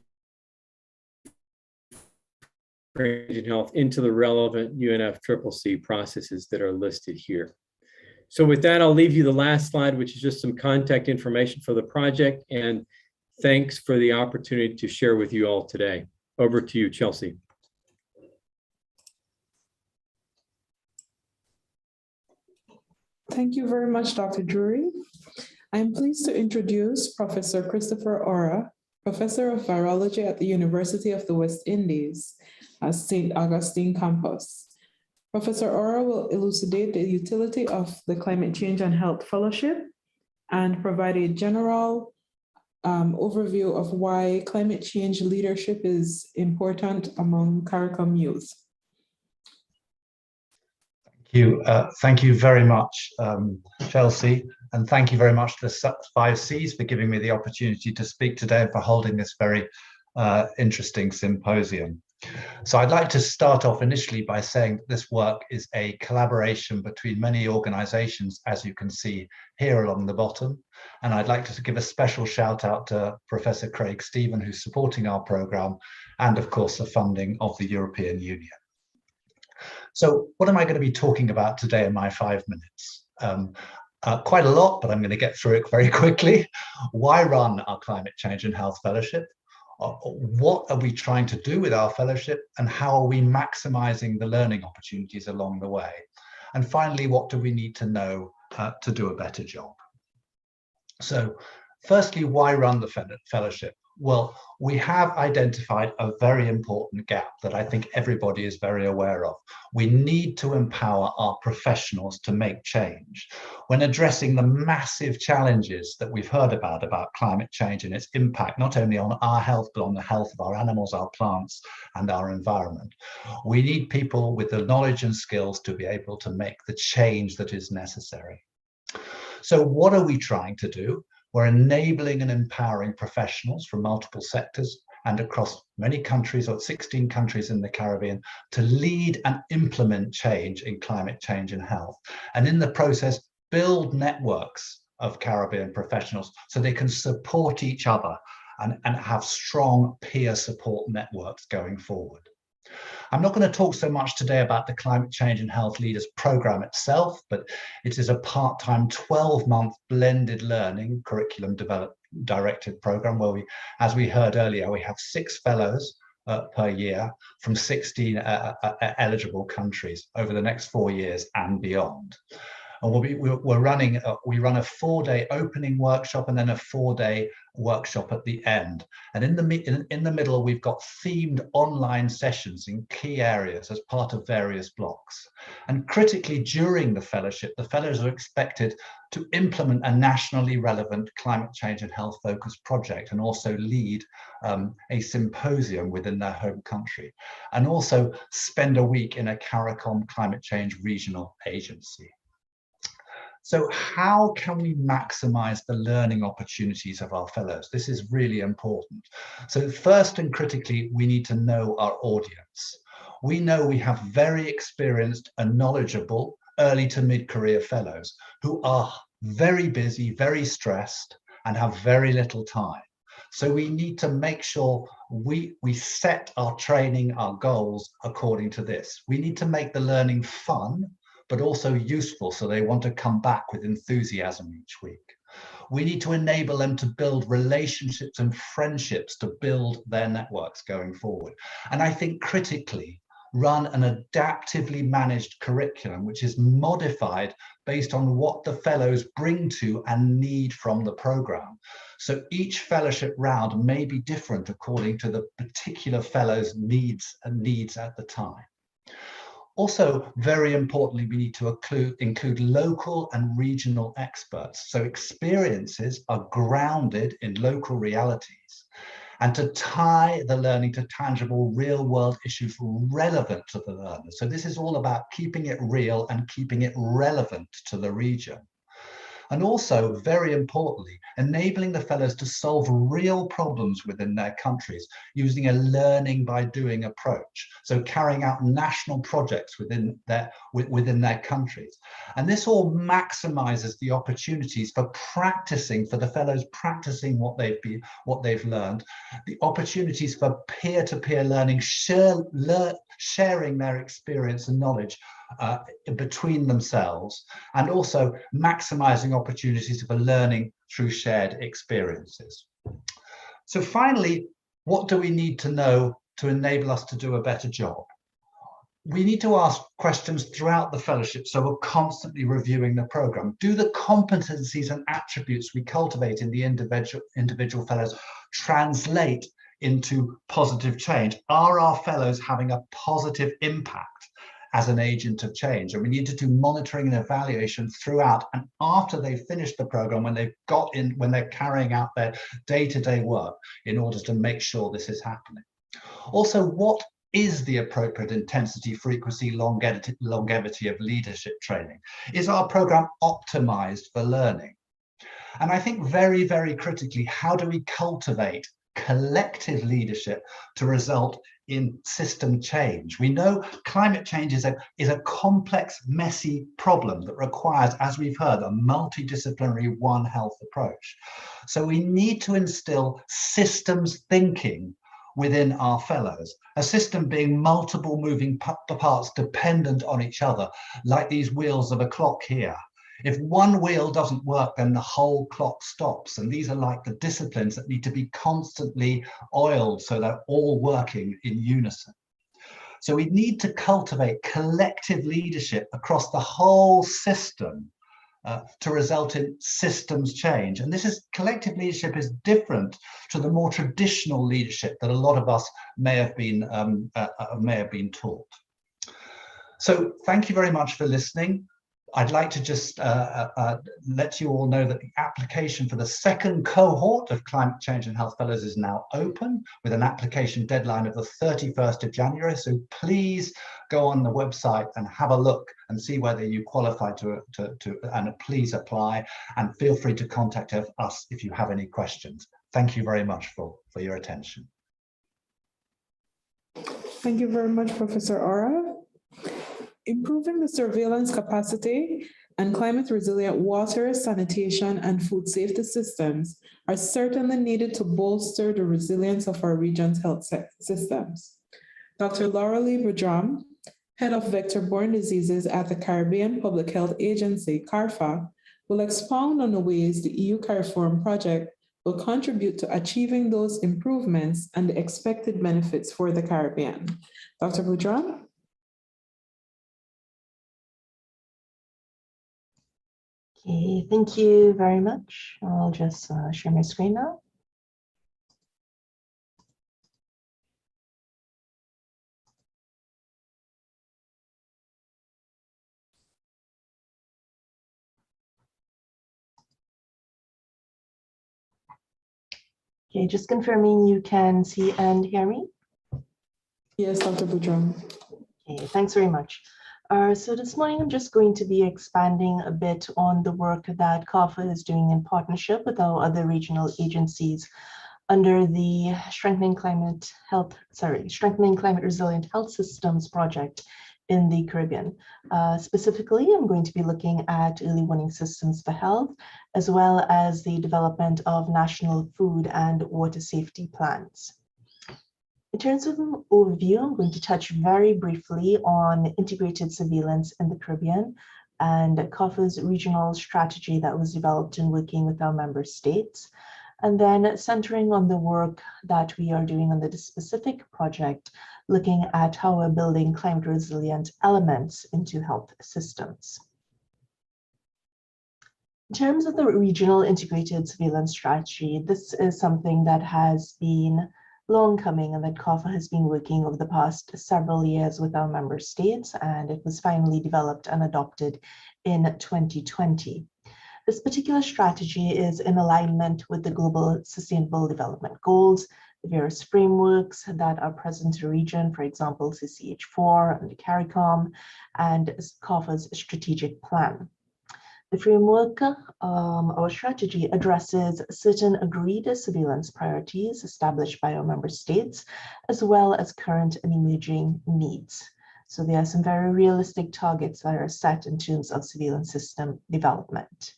for health into the relevant UNFCCC processes that are listed here. So with that, I'll leave you the last slide, which is just some contact information for the project. And thanks for the opportunity to share with you all today. Over to you, Chelsea. Thank you very much, Dr. Drury. I'm pleased to introduce Professor Christopher Ora, Professor of Virology at the University of the West Indies at St. Augustine campus. Professor Ora will elucidate the utility of the Climate Change and Health Fellowship and provide a general overview of why climate change leadership is important among CARICOM youth. Thank you very much, Chelsea, and thank you very much to the 5Cs for giving me the opportunity to speak today and for holding this very interesting symposium. So I'd like to start off initially by saying that this work is a collaboration between many organizations, as you can see here along the bottom. And I'd like to give a special shout out to Professor Craig Stephen, who's supporting our program, and of course the funding of the European Union. So what am I going to be talking about today in my 5 minutes? Quite a lot, but I'm going to get through it very quickly. Why run our Climate Change and Health Fellowship? What are we trying to do with our fellowship, and how are we maximizing the learning opportunities along the way? And finally, what do we need to know to do a better job? So firstly, why run the fellowship? Well, we have identified a very important gap that I think everybody is very aware of. We need to empower our professionals to make change. When addressing the massive challenges that we've heard about climate change and its impact, not only on our health, but on the health of our animals, our plants, and our environment, we need people with the knowledge and skills to be able to make the change that is necessary. So what are we trying to do? We're enabling and empowering professionals from multiple sectors and across many countries, or 16 countries in the Caribbean, to lead and implement change in climate change and health. And in the process, build networks of Caribbean professionals so they can support each other and have strong peer support networks going forward. I'm not going to talk so much today about the Climate Change and Health Leaders program itself, but it is a part-time 12-month blended learning curriculum directed program where we, as we heard earlier, we have 6 fellows per year from 16 eligible countries over the next 4 years and beyond. And we run a 4-day opening workshop and then a 4-day workshop at the end. And in the middle, we've got themed online sessions in key areas as part of various blocks. And critically, during the fellowship, the fellows are expected to implement a nationally relevant climate change and health focused project, and also lead a symposium within their home country, and also spend a week in a CARICOM climate change regional agency. So how can we maximize the learning opportunities of our fellows? This is really important. So first and critically, we need to know our audience. We know we have very experienced and knowledgeable early to mid-career fellows who are very busy, very stressed, and have very little time. So we need to make sure we set our training, our goals according to this. We need to make the learning fun, but also useful, so they want to come back with enthusiasm each week. We need to enable them to build relationships and friendships to build their networks going forward. And I think critically, run an adaptively managed curriculum, which is modified based on what the fellows bring to and need from the program. So each fellowship round may be different according to the particular fellow's needs at the time. Also, very importantly, we need to include local and regional experts. So experiences are grounded in local realities, and to tie the learning to tangible real-world issues relevant to the learners. So this is all about keeping it real and keeping it relevant to the region. And also, very importantly, enabling the fellows to solve real problems within their countries using a learning by doing approach. So carrying out national projects within their countries. And this all maximizes the opportunities for practicing, for the fellows practicing what they've learned, the opportunities for peer-to-peer learning, sharing their experience and knowledge between themselves, and also maximizing opportunities for learning through shared experiences. So finally, what do we need to know to enable us to do a better job? We need to ask questions throughout the fellowship, so we're constantly reviewing the program. Do the competencies and attributes we cultivate in the individual fellows translate into positive change? Are our fellows having a positive impact as an agent of change? And we need to do monitoring and evaluation throughout and after they've finished the program, when they're carrying out their day-to-day work, in order to make sure this is happening. Also, what is the appropriate intensity, frequency, longevity of leadership training? Is our program optimized for learning? And I think very, very critically, how do we cultivate collective leadership to result in system change? We know climate change is a complex, messy problem that requires, as we've heard, a multidisciplinary One Health approach. So we need to instill systems thinking within our fellows, a system being multiple moving parts dependent on each other, like these wheels of a clock here. If one wheel doesn't work, then the whole clock stops. And these are like the disciplines that need to be constantly oiled so they're all working in unison. So we need to cultivate collective leadership across the whole system to result in systems change. And collective leadership is different to the more traditional leadership that a lot of us may have been taught. So thank you very much for listening. I'd like to just let you all know that the application for the second cohort of Climate Change and Health Fellows is now open, with an application deadline of the 31st of January. So please go on the website and have a look and see whether you qualify and please apply, and feel free to contact us if you have any questions. Thank you very much for your attention. Thank you very much, Professor Ora. Improving the surveillance capacity and climate resilient water, sanitation, and food safety systems are certainly needed to bolster the resilience of our region's health systems. Dr. Laura Lee Bujram, Head of Vector-Borne Diseases at the Caribbean Public Health Agency, CARFA, will expound on the ways the EU CARIFORM project will contribute to achieving those improvements and the expected benefits for the Caribbean. Dr. Bujram? Okay, thank you very much. I'll just share my screen now. Okay, just confirming you can see and hear me. Yes, Dr. Bujram. Okay, thanks very much. So this morning, I'm just going to be expanding a bit on the work that CARFA is doing in partnership with our other regional agencies under the Strengthening Climate Resilient Health Systems project in the Caribbean. Specifically, I'm going to be looking at early warning systems for health, as well as the development of national food and water safety plans. In terms of an overview, I'm going to touch very briefly on integrated surveillance in the Caribbean and COFA's regional strategy that was developed in working with our member states, and then centering on the work that we are doing under the specific project, looking at how we're building climate resilient elements into health systems. In terms of the regional integrated surveillance strategy, this is something that has been long coming and that COFA has been working over the past several years with our member states, and it was finally developed and adopted in 2020. This particular strategy is in alignment with the Global Sustainable Development Goals, the various frameworks that are present in the region, for example, CCH4 and the CARICOM, and COFA's strategic plan. The framework, our strategy, addresses certain agreed surveillance priorities established by our member states, as well as current and emerging needs. So there are some very realistic targets that are set in terms of surveillance system development.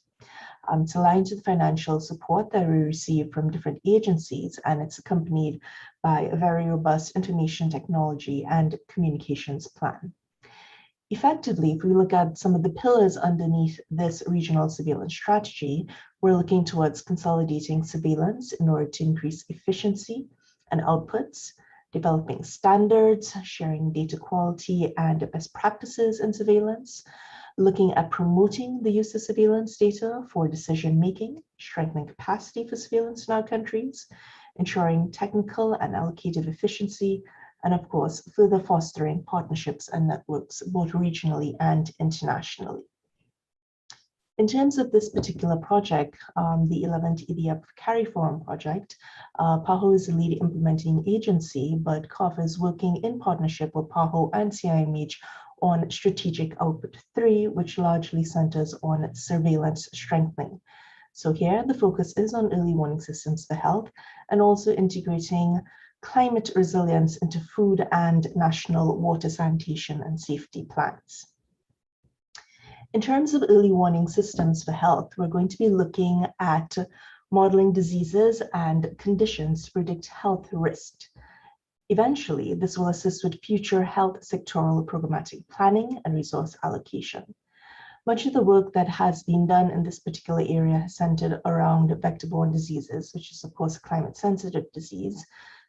It's aligned to the financial support that we receive from different agencies, and it's accompanied by a very robust information technology and communications plan. Effectively, if we look at some of the pillars underneath this regional surveillance strategy, we're looking towards consolidating surveillance in order to increase efficiency and outputs, developing standards, sharing data quality and best practices in surveillance, looking at promoting the use of surveillance data for decision-making, strengthening capacity for surveillance in our countries, ensuring technical and allocative efficiency, and of course, further fostering partnerships and networks, both regionally and internationally. In terms of this particular project, the 11th EDF CARIFORUM project, PAHO is the lead implementing agency, but COFA is working in partnership with PAHO and CIMH on Strategic Output 3, which largely centers on surveillance strengthening. So here, the focus is on early warning systems for health and also integrating climate resilience into food and national water sanitation and safety plans. In terms of early warning systems for health, we're going to be looking at modeling diseases and conditions to predict health risk. Eventually, this will assist with future health sectoral programmatic planning and resource allocation. Much of the work that has been done in this particular area has centered around vector-borne diseases, which is of course a climate-sensitive disease.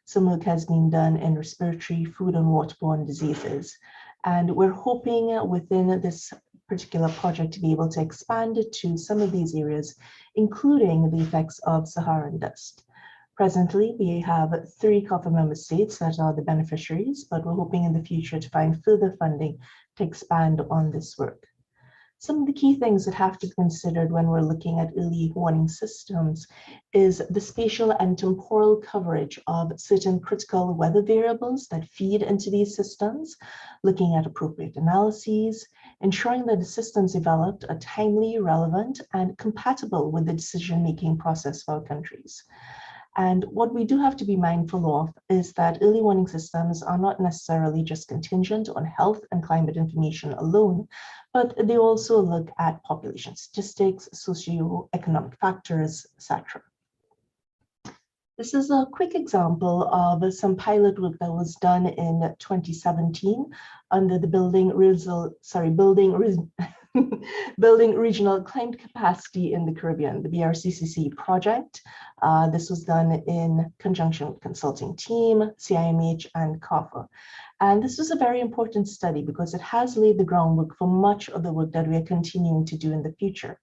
Some work has been done in respiratory, food and waterborne diseases. And we're hoping within this particular project to be able to expand it to some of these areas, including the effects of Saharan dust. Presently, we have 3 COFA member states that are the beneficiaries, but we're hoping in the future to find further funding to expand on this work. Some of the key things that have to be considered when we're looking at early warning systems is the spatial and temporal coverage of certain critical weather variables that feed into these systems, looking at appropriate analyses, ensuring that the systems developed are timely, relevant, and compatible with the decision-making process for our countries. And what we do have to be mindful of is that early warning systems are not necessarily just contingent on health and climate information alone, but they also look at population statistics, socioeconomic factors, etc. This is a quick example of some pilot work that was done in 2017 under the Building Regional Climate Capacity in the Caribbean, the BRCCC project. This was done in conjunction with consulting team, CIMH, and COFA. And this was a very important study because it has laid the groundwork for much of the work that we are continuing to do in the future.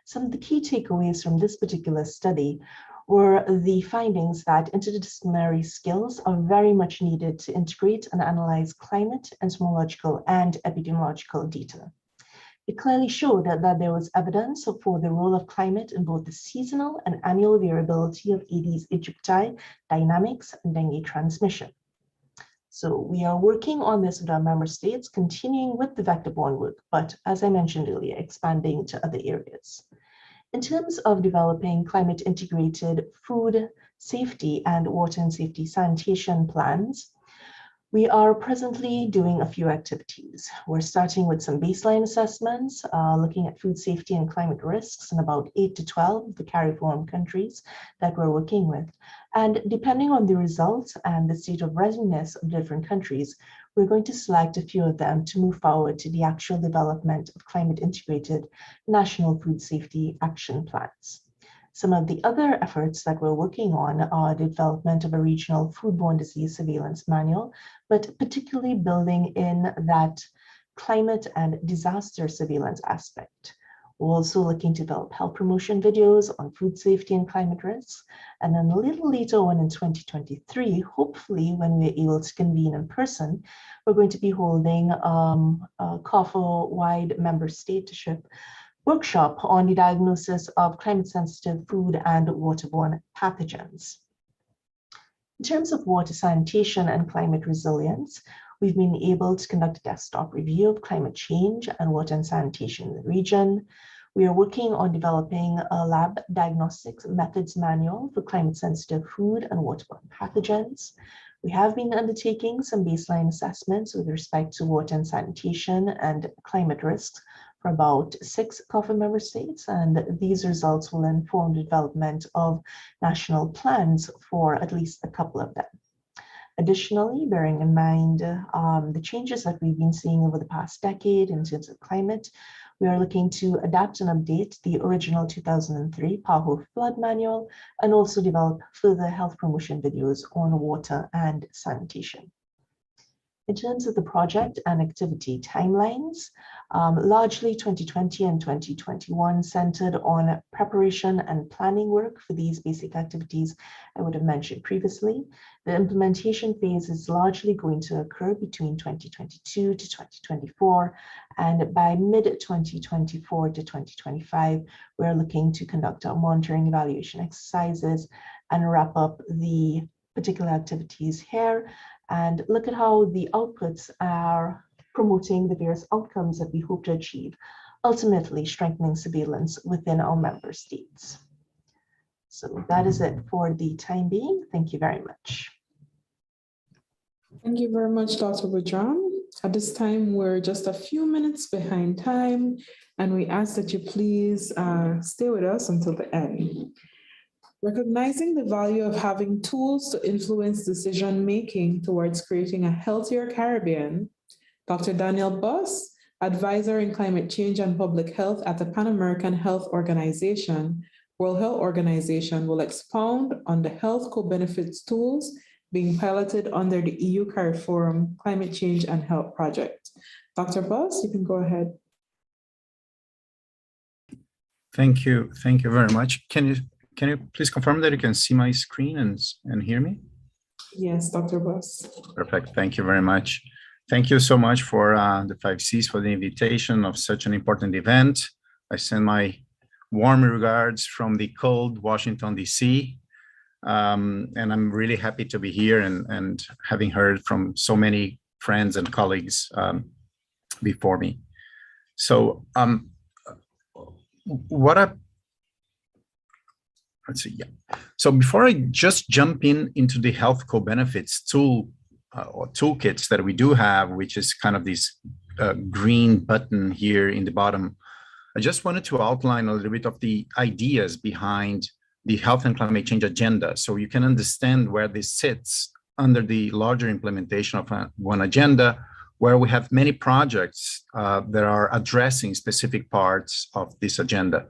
Some of the key takeaways from this particular study were the findings that interdisciplinary skills are very much needed to integrate and analyze climate, entomological, and epidemiological data. It clearly showed that there was evidence for the role of climate in both the seasonal and annual variability of Aedes aegypti dynamics and dengue transmission. So we are working on this with our member states, continuing with the vector-borne work, but as I mentioned earlier, expanding to other areas. In terms of developing climate-integrated food safety and water and safety sanitation plans, We are presently doing a few activities. We're starting with some baseline assessments, looking at food safety and climate risks in about 8 to 12 of the CARIFORUM countries that we're working with. And depending on the results and the state of readiness of different countries, we're going to select a few of them to move forward to the actual development of climate integrated national food safety action plans. Some of the other efforts that we're working on are the development of a regional foodborne disease surveillance manual, but particularly building in that climate and disaster surveillance aspect. We're also looking to develop health promotion videos on food safety and climate risks. And then a little later on in 2023, hopefully when we're able to convene in person, we're going to be holding a COFA-wide member stateship workshop on the diagnosis of climate-sensitive food and waterborne pathogens. In terms of water sanitation and climate resilience, we've been able to conduct a desktop review of climate change and water and sanitation in the region. We are working on developing a lab diagnostics methods manual for climate-sensitive food and waterborne pathogens. We have been undertaking some baseline assessments with respect to water and sanitation and climate risks for about 6 COFA member states, and these results will inform the development of national plans for at least a couple of them. Additionally, bearing in mind the changes that we've been seeing over the past decade in terms of climate, we are looking to adapt and update the original 2003 PAHO flood manual and also develop further health promotion videos on water and sanitation. In terms of the project and activity timelines, largely 2020 and 2021 centered on preparation and planning work for these basic activities I would have mentioned previously. The implementation phase is largely going to occur between 2022 to 2024, and by mid-2024 to 2025, we're looking to conduct our monitoring evaluation exercises and wrap up the particular activities here and look at how the outputs are promoting the various outcomes that we hope to achieve, ultimately strengthening surveillance within our member states. So that is it for the time being. Thank you very much. Thank you very much, Dr. Budram. At this time, we're just a few minutes behind time, and we ask that you please stay with us until the end. Recognizing the value of having tools to influence decision-making towards creating a healthier Caribbean, Dr. Daniel Buss, advisor in climate change and public health at the Pan American Health Organization, World Health Organization, will expound on the health co-benefits tools being piloted under the EU CARIFORUM Climate Change and Health Project. Dr. Buss, you can go ahead. Thank you very much. Can you please confirm that you can see my screen and hear me? Yes, Dr. Buss. Perfect. Thank you very much. Thank you so much for the 5Cs for the invitation of such an important event. I send my warm regards from the cold Washington, D.C. And I'm really happy to be here and having heard from so many friends and colleagues before me. So let's see. Yeah. So before I just jump into the health co-benefits tool or toolkits that we do have, which is kind of this green button here in the bottom, I just wanted to outline a little bit of the ideas behind the health and climate change agenda, so you can understand where this sits under the larger implementation of one agenda, where we have many projects that are addressing specific parts of this agenda.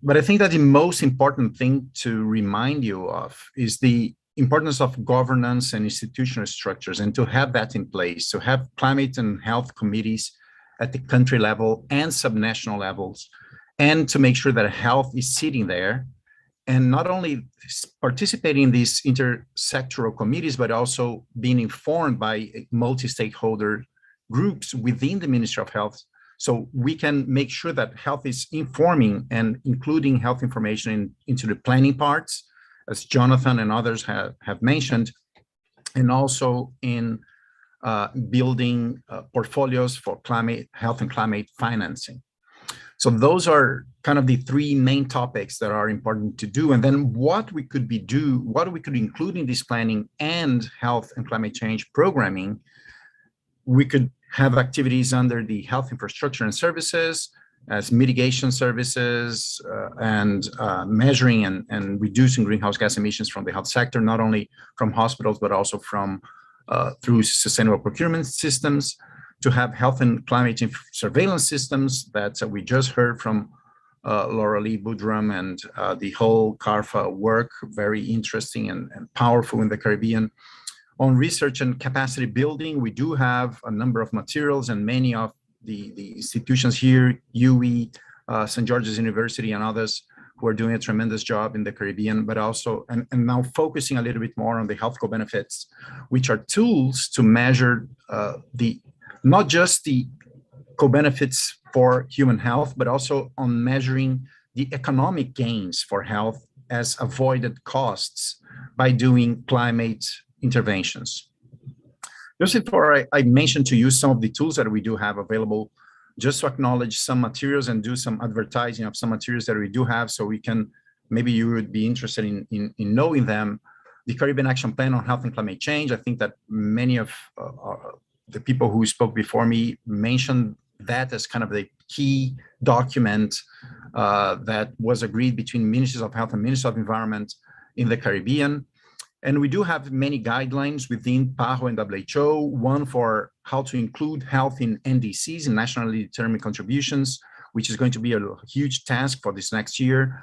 But I think that the most important thing to remind you of is the importance of governance and institutional structures, and to have that in place, to have climate and health committees at the country level and subnational levels, and to make sure that health is sitting there and not only participating in these intersectoral committees, but also being informed by multi-stakeholder groups within the Ministry of Health, so we can make sure that health is informing and including health information into the planning parts, as Jonathan and others have mentioned, and also in building portfolios for climate, health and climate financing. So those are kind of the three main topics that are important to do. And then what we could include in this planning and health and climate change programming. We could have activities under the health infrastructure and services as mitigation services and measuring and reducing greenhouse gas emissions from the health sector, not only from hospitals, but also from through sustainable procurement systems, to have health and climate change surveillance systems that we just heard from Laura Lee Boudram and the whole CARFA work, very interesting and powerful in the Caribbean. On research and capacity building, we do have a number of materials, and many of the institutions here, UWI, St. George's University and others, who are doing a tremendous job in the Caribbean, but also, and now focusing a little bit more on the health co-benefits, which are tools to measure not just the co-benefits for human health, but also on measuring the economic gains for health as avoided costs by doing climate interventions. Just before I mentioned to you some of the tools that we do have available, just to acknowledge some materials and do some advertising of some materials that we do have, so we can, maybe you would be interested in knowing them. The Caribbean Action Plan on Health and Climate Change, I think that many of the people who spoke before me mentioned that as kind of the key document that was agreed between Ministries of Health and Ministry of Environment in the Caribbean. And we do have many guidelines within PAHO and WHO, one for how to include health in NDCs, in nationally determined contributions, which is going to be a huge task for this next year.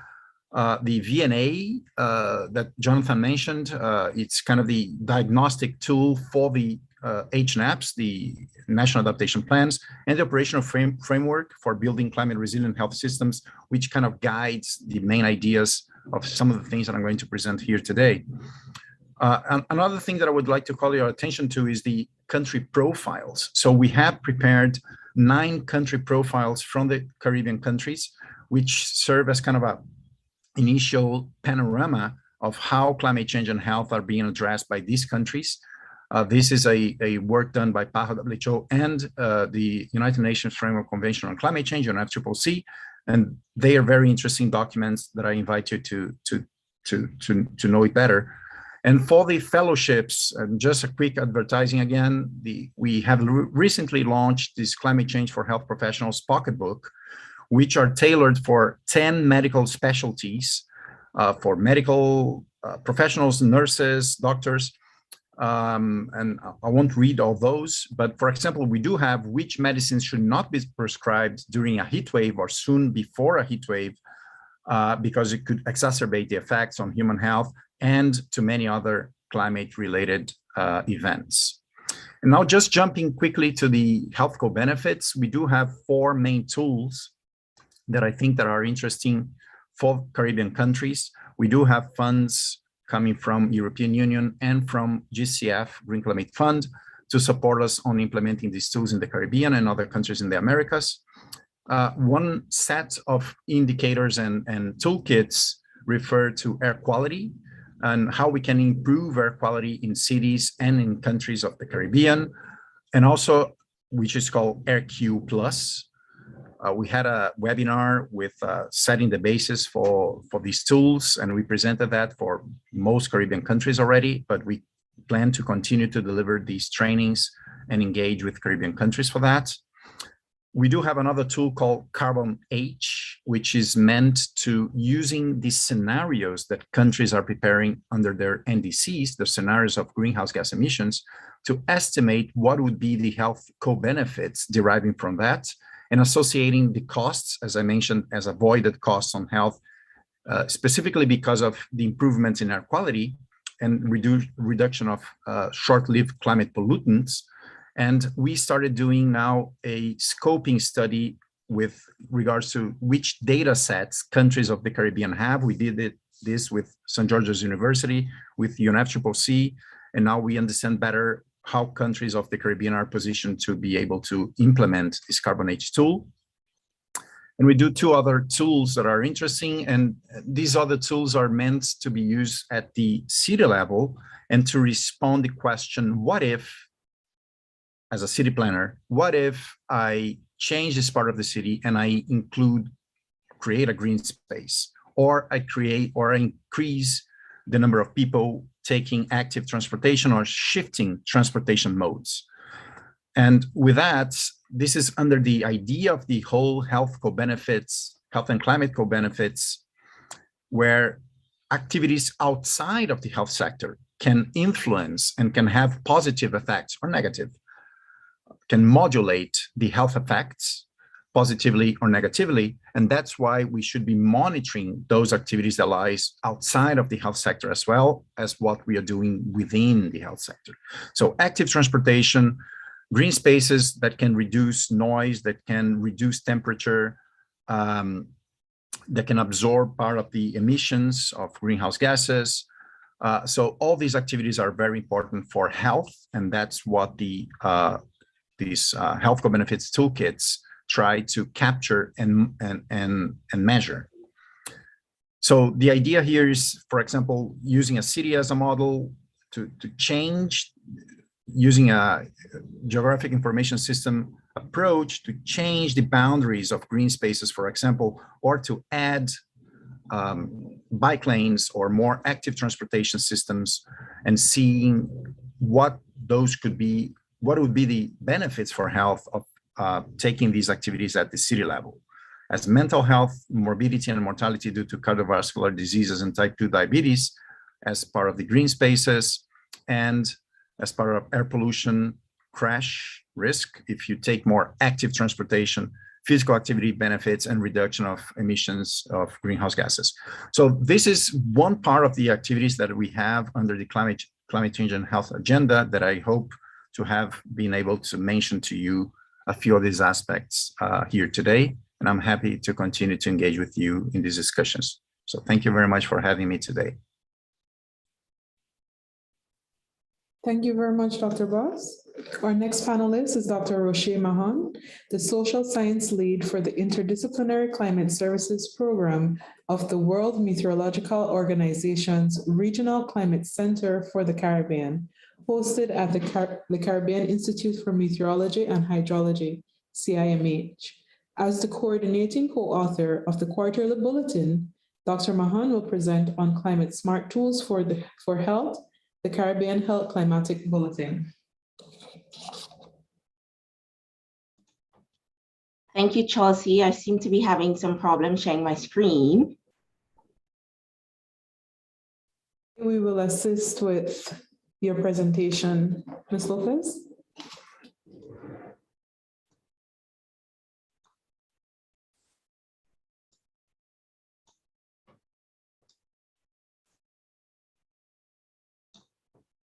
The VNA that Jonathan mentioned, it's kind of the diagnostic tool for the HNAPs, the National Adaptation Plans, and the operational framework for building climate resilient health systems, which kind of guides the main ideas of some of the things that I'm going to present here today. Another thing that I would like to call your attention to is the country profiles. So we have prepared 9 country profiles from the Caribbean countries, which serve as kind of a initial panorama of how climate change and health are being addressed by these countries. This is a work done by PAHO, WHO, and the United Nations Framework Convention on Climate Change, UNFCCC, and they are very interesting documents that I invite you to know it better. And for the fellowships, and just a quick advertising again, we have recently launched this Climate Change for Health Professionals pocketbook, which are tailored for 10 medical specialties for medical professionals, nurses, doctors. And I won't read all those, but for example, we do have which medicines should not be prescribed during a heat wave or soon before a heat wave, because it could exacerbate the effects on human health and to many other climate-related events. And now just jumping quickly to the health co-benefits, we do have 4 main tools that I think that are interesting for Caribbean countries. We do have funds coming from European Union and from GCF, Green Climate Fund, to support us on implementing these tools in the Caribbean and other countries in the Americas. One set of indicators and toolkits refer to air quality and how we can improve air quality in cities and in countries of the Caribbean, and also which is called AirQ Plus. We had a webinar with setting the basis for these tools, and we presented that for most Caribbean countries already, but we plan to continue to deliver these trainings and engage with Caribbean countries for that. We do have another tool called Carbon H, which is meant to using the scenarios that countries are preparing under their NDCs, the scenarios of greenhouse gas emissions, to estimate what would be the health co-benefits deriving from that, and associating the costs, as I mentioned, as avoided costs on health, specifically because of the improvements in air quality and reduction of short-lived climate pollutants. And we started doing now a scoping study with regards to which data sets countries of the Caribbean have. We did this with St. George's University, with UNFCCC, and now we understand better how countries of the Caribbean are positioned to be able to implement this Carbon H tool. And we do 2 other tools that are interesting, and these other tools are meant to be used at the city level and to respond to the question, what if, as a city planner, what if I change this part of the city and I create a green space, or I increase the number of people taking active transportation or shifting transportation modes. And with that, this is under the idea of the whole health co-benefits, health and climate co-benefits, where activities outside of the health sector can influence and can have positive effects or negative, can modulate the health effects positively or negatively. And that's why we should be monitoring those activities that lies outside of the health sector, as well as what we are doing within the health sector. So active transportation, green spaces that can reduce noise, that can reduce temperature, that can absorb part of the emissions of greenhouse gases. So all these activities are very important for health, and that's what these health co-benefits toolkits try to capture and measure. So the idea here is, for example, using a city as a model to change, using a geographic information system approach to change the boundaries of green spaces, for example, or to add bike lanes or more active transportation systems, and seeing what those could be, what would be the benefits for health of taking these activities at the city level. As mental health, morbidity and mortality due to cardiovascular diseases and type 2 diabetes as part of the green spaces, and as part of air pollution crash risk, if you take more active transportation, physical activity benefits, and reduction of emissions of greenhouse gases. So this is one part of the activities that we have under the climate change and health agenda that I hope to have been able to mention to you a few of these aspects here today. And I'm happy to continue to engage with you in these discussions. So thank you very much for having me today. Thank you very much, Dr. Boss. Our next panelist is Dr. Rocher Mahon, the Social Science Lead for the Interdisciplinary Climate Services Program of the World Meteorological Organization's Regional Climate Center for the Caribbean, hosted at the Caribbean Institute for Meteorology and Hydrology, CIMH. As the coordinating co-author of the quarterly bulletin, Dr. Mahon will present on climate smart tools for health, the Caribbean Health Climatic Bulletin. Thank you, Chelsea. I seem to be having some problems sharing my screen. We will assist with your presentation, Ms. Lopez.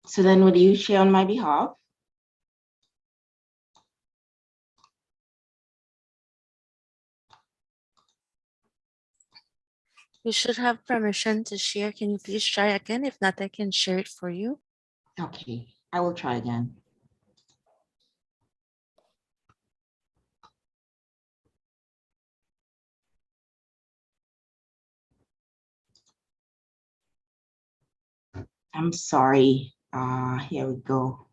So then would you share on my behalf? You should have permission to share. Can you please try again? If not, I can share it for you. Okay, I will try again. I'm sorry. Here we go.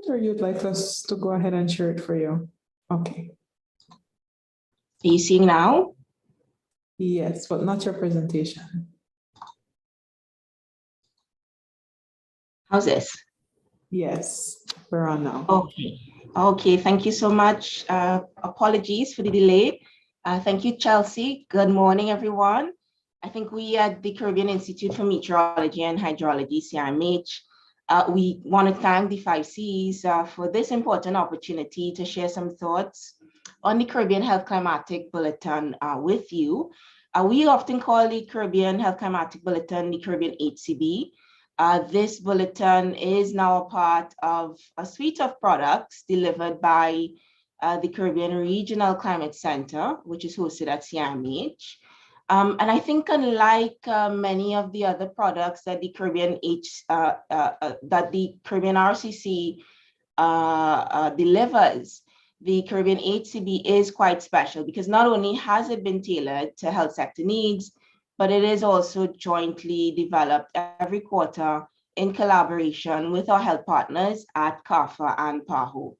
Or you'd like us to go ahead and share it for you? Okay. Are you seeing now? Yes, but not your presentation. How's this? Yes, we're on now. Okay. Okay, thank you so much. Apologies for the delay. Thank you, Chelsea. Good morning, everyone. I think we at the Caribbean Institute for Meteorology and Hydrology, CIMH, we want to thank the 5 Cs for this important opportunity to share some thoughts on the Caribbean Health Climatic Bulletin with you. We often call the Caribbean Health Climatic Bulletin the Caribbean HCB. This bulletin is now a part of a suite of products delivered by the Caribbean Regional Climate Center, which is hosted at CIMH. And I think unlike many of the other products that the Caribbean RCC delivers, the Caribbean HCB is quite special because not only has it been tailored to health sector needs, but it is also jointly developed every quarter in collaboration with our health partners at CARFA and PAHO.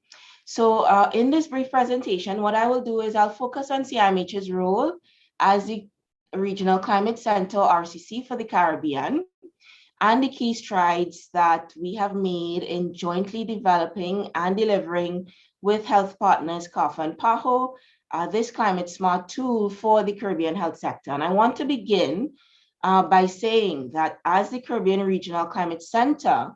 So in this brief presentation, what I will do is I'll focus on CIMH's role as the Regional Climate Center, RCC, for the Caribbean, and the key strides that we have made in jointly developing and delivering with health partners, CARFA and PAHO, this climate smart tool for the Caribbean health sector. And I want to begin by saying that as the Caribbean Regional Climate Center,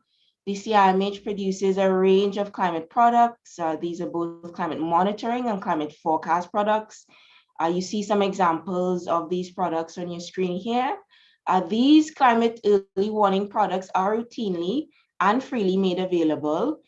the CIMH produces a range of climate products. These are both climate monitoring and climate forecast products. You see some examples of these products on your screen here. These climate early warning products are routinely and freely made available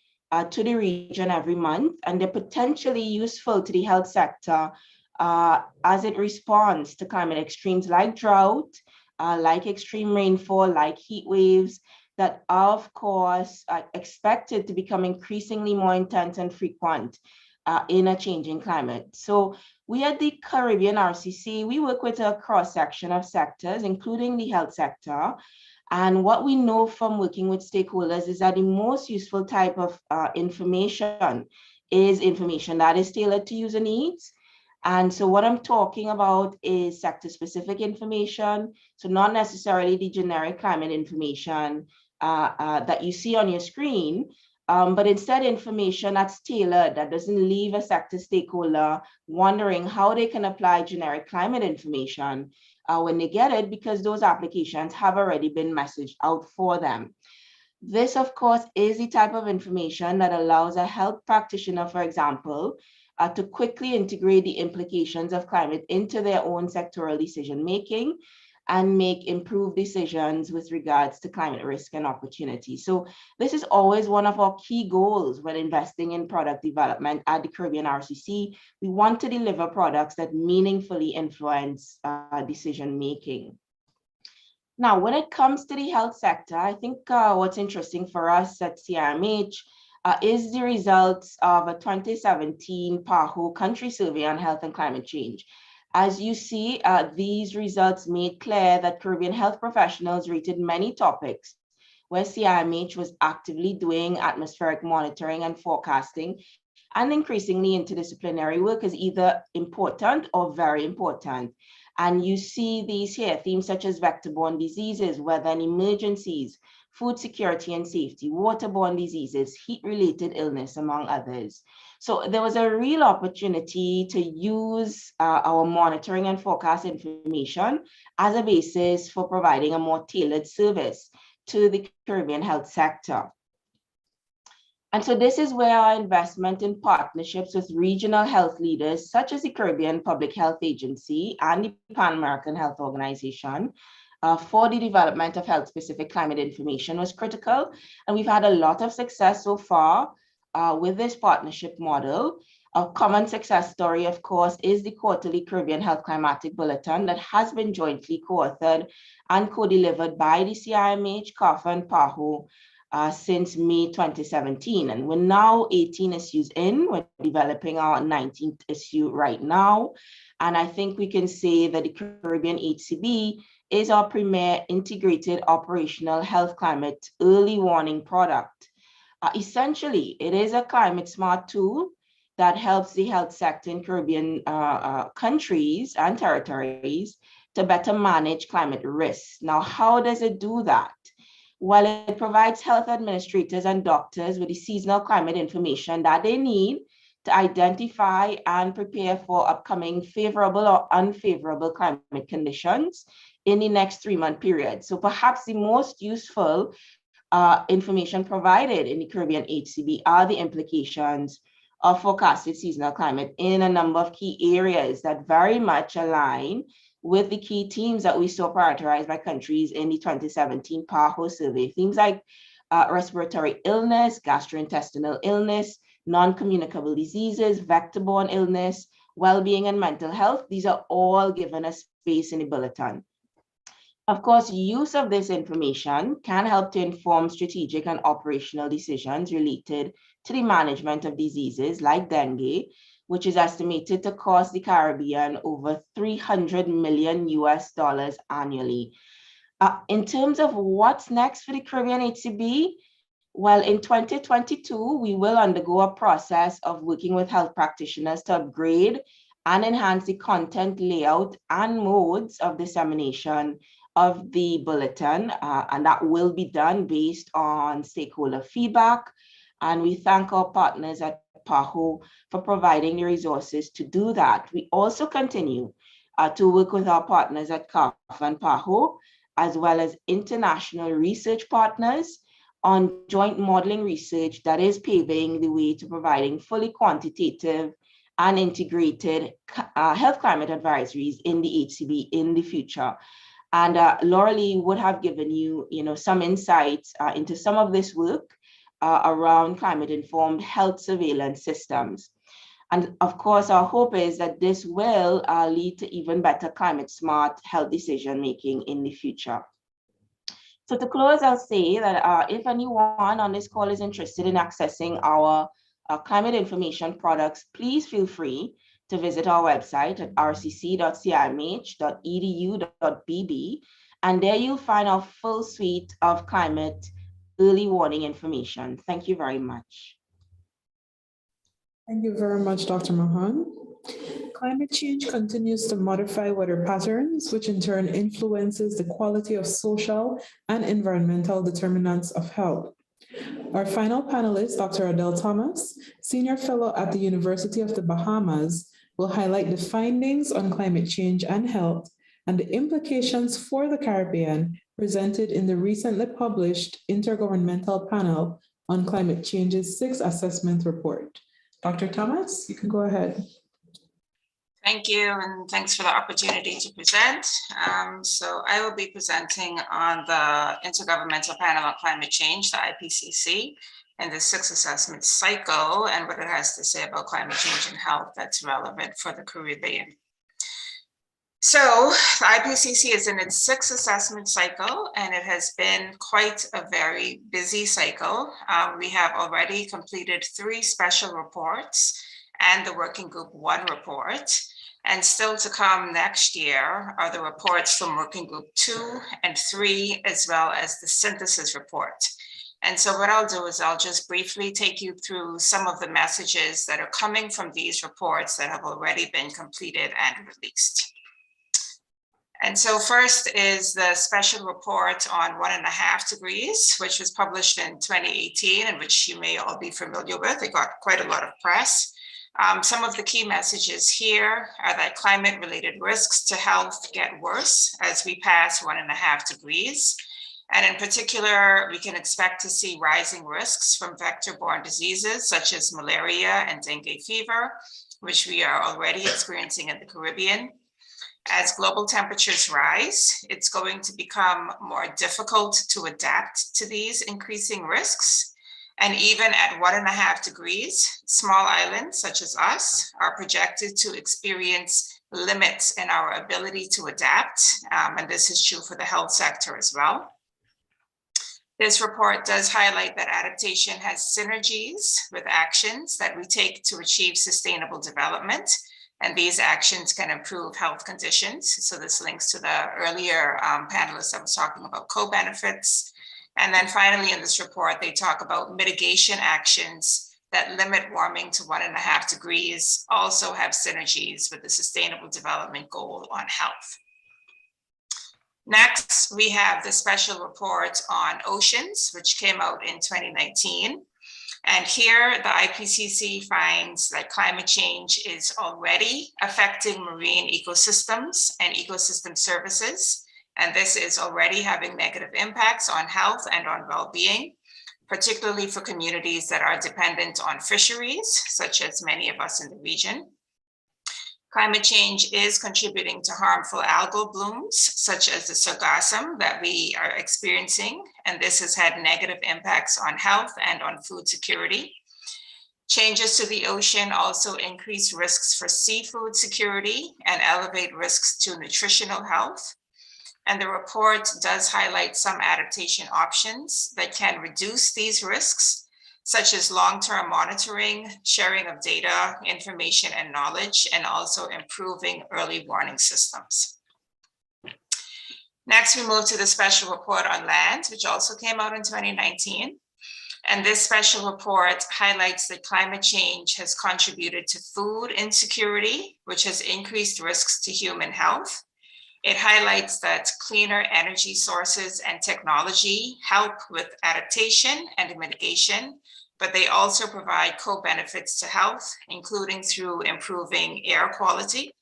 to the region every month, and they're potentially useful to the health sector as it responds to climate extremes like drought, like extreme rainfall, like heat waves that are, of course, expected to become increasingly more intense and frequent in a changing climate. So we at the Caribbean RCC, we work with a cross-section of sectors, including the health sector. And what we know from working with stakeholders is that the most useful type of information is information that is tailored to user needs. And so what I'm talking about is sector-specific information, so not necessarily the generic climate information that you see on your screen, but instead information that's tailored, that doesn't leave a sector stakeholder wondering how they can apply generic climate information when they get it, because those applications have already been messaged out for them. This, of course, is the type of information that allows a health practitioner, for example, to quickly integrate the implications of climate into their own sectoral decision-making and make improved decisions with regards to climate risk and opportunity. So this is always one of our key goals when investing in product development at the Caribbean RCC. We want to deliver products that meaningfully influence decision-making. Now, when it comes to the health sector, I think what's interesting for us at CIMH is the results of a 2017 PAHO country survey on health and climate change. As you see, these results made clear that Caribbean health professionals rated many topics where CIMH was actively doing atmospheric monitoring and forecasting, and increasingly interdisciplinary work is either important or very important. And you see these here, themes such as vector-borne diseases, weather and emergencies, food security and safety, waterborne diseases, heat-related illness, among others. So there was a real opportunity to use our monitoring and forecast information as a basis for providing a more tailored service to the Caribbean health sector. And so this is where our investment in partnerships with regional health leaders, such as the Caribbean Public Health Agency and the Pan American Health Organization, for the development of health-specific climate information was critical. And we've had a lot of success so far with this partnership model. A common success story, of course, is the quarterly Caribbean Health Climatic Bulletin that has been jointly co-authored and co-delivered by the CIMH, CARFA, and PAHO since May 2017. And we're now 18 issues in. We're developing our 19th issue right now. And I think we can say that the Caribbean HCB is our premier integrated operational health climate early warning product. Essentially, it is a climate smart tool that helps the health sector in Caribbean countries and territories to better manage climate risks. Now, how does it do that? Well, it provides health administrators and doctors with the seasonal climate information that they need to identify and prepare for upcoming favorable or unfavorable climate conditions in the next 3-month period. So perhaps the most useful information provided in the Caribbean HCB are the implications of forecasted seasonal climate in a number of key areas that very much align with the key themes that we saw prioritized by countries in the 2017 PAHO survey. Things like respiratory illness, gastrointestinal illness, non-communicable diseases, vector-borne illness, well-being and mental health. These are all given a space in the bulletin. Of course, use of this information can help to inform strategic and operational decisions related to the management of diseases like dengue, which is estimated to cost the Caribbean over $300 million annually. In terms of what's next for the Caribbean HCB, well, in 2022, we will undergo a process of working with health practitioners to upgrade and enhance the content layout and modes of dissemination of the bulletin, and that will be done based on stakeholder feedback. And we thank our partners at PAHO for providing the resources to do that. We also continue to work with our partners at CAF and PAHO, as well as international research partners on joint modeling research that is paving the way to providing fully quantitative and integrated health climate advisories in the HCB in the future. And Laura Lee would have given you, some insights into some of this work around climate-informed health surveillance systems. And of course, our hope is that this will lead to even better climate-smart health decision-making in the future. So to close, I'll say that if anyone on this call is interested in accessing our climate information products, please feel free to visit our website at rcc.cimh.edu.bb, and there you'll find our full suite of climate early warning information. Thank you very much. Thank you very much, Dr. Mahan. Climate change continues to modify weather patterns, which in turn influences the quality of social and environmental determinants of health. Our final panelist, Dr. Adele Thomas, Senior Fellow at the University of the Bahamas, will highlight the findings on climate change and health and the implications for the Caribbean presented in the recently published Intergovernmental Panel on Climate Change's 6th Assessment Report. Dr. Thomas, you can go ahead. Thank you, and thanks for the opportunity to present. So I will be presenting on the Intergovernmental Panel on Climate Change, the IPCC, and the 6th assessment cycle and what it has to say about climate change and health that's relevant for the Caribbean. So the IPCC is in its 6th assessment cycle, and it has been quite a very busy cycle. We have already completed 3 special reports and the Working Group 1 report. And still to come next year are the reports from Working Group 2 and 3, as well as the synthesis report. And so what I'll do is I'll just briefly take you through some of the messages that are coming from these reports that have already been completed and released. And so first is the special report on 1.5 degrees, which was published in 2018, and which you may all be familiar with. It got quite a lot of press. Some of the key messages here are that climate-related risks to health get worse as we pass 1.5 degrees. And in particular, we can expect to see rising risks from vector-borne diseases such as malaria and dengue fever, which we are already experiencing in the Caribbean. As global temperatures rise, it's going to become more difficult to adapt to these increasing risks. And even at 1.5 degrees, small islands such as us are projected to experience limits in our ability to adapt. And this is true for the health sector as well. This report does highlight that adaptation has synergies with actions that we take to achieve sustainable development. And these actions can improve health conditions. So this links to the earlier panelist that was talking about co-benefits. And then finally in this report, they talk about mitigation actions that limit warming to 1.5 degrees, also have synergies with the Sustainable Development Goal on health. Next, we have the special report on oceans, which came out in 2019. And here the IPCC finds that climate change is already affecting marine ecosystems and ecosystem services. And this is already having negative impacts on health and on well-being, particularly for communities that are dependent on fisheries, such as many of us in the region. Climate change is contributing to harmful algal blooms, such as the sargassum that we are experiencing, and this has had negative impacts on health and on food security. Changes to the ocean also increase risks for seafood security and elevate risks to nutritional health. And the report does highlight some adaptation options that can reduce these risks, such as long-term monitoring, sharing of data, information, and knowledge, and also improving early warning systems. Next, we move to the special report on land, which also came out in 2019. And this special report highlights that climate change has contributed to food insecurity, which has increased risks to human health. It highlights that cleaner energy sources and technology help with adaptation and mitigation, but they also provide co-benefits to health, including through improving air quality.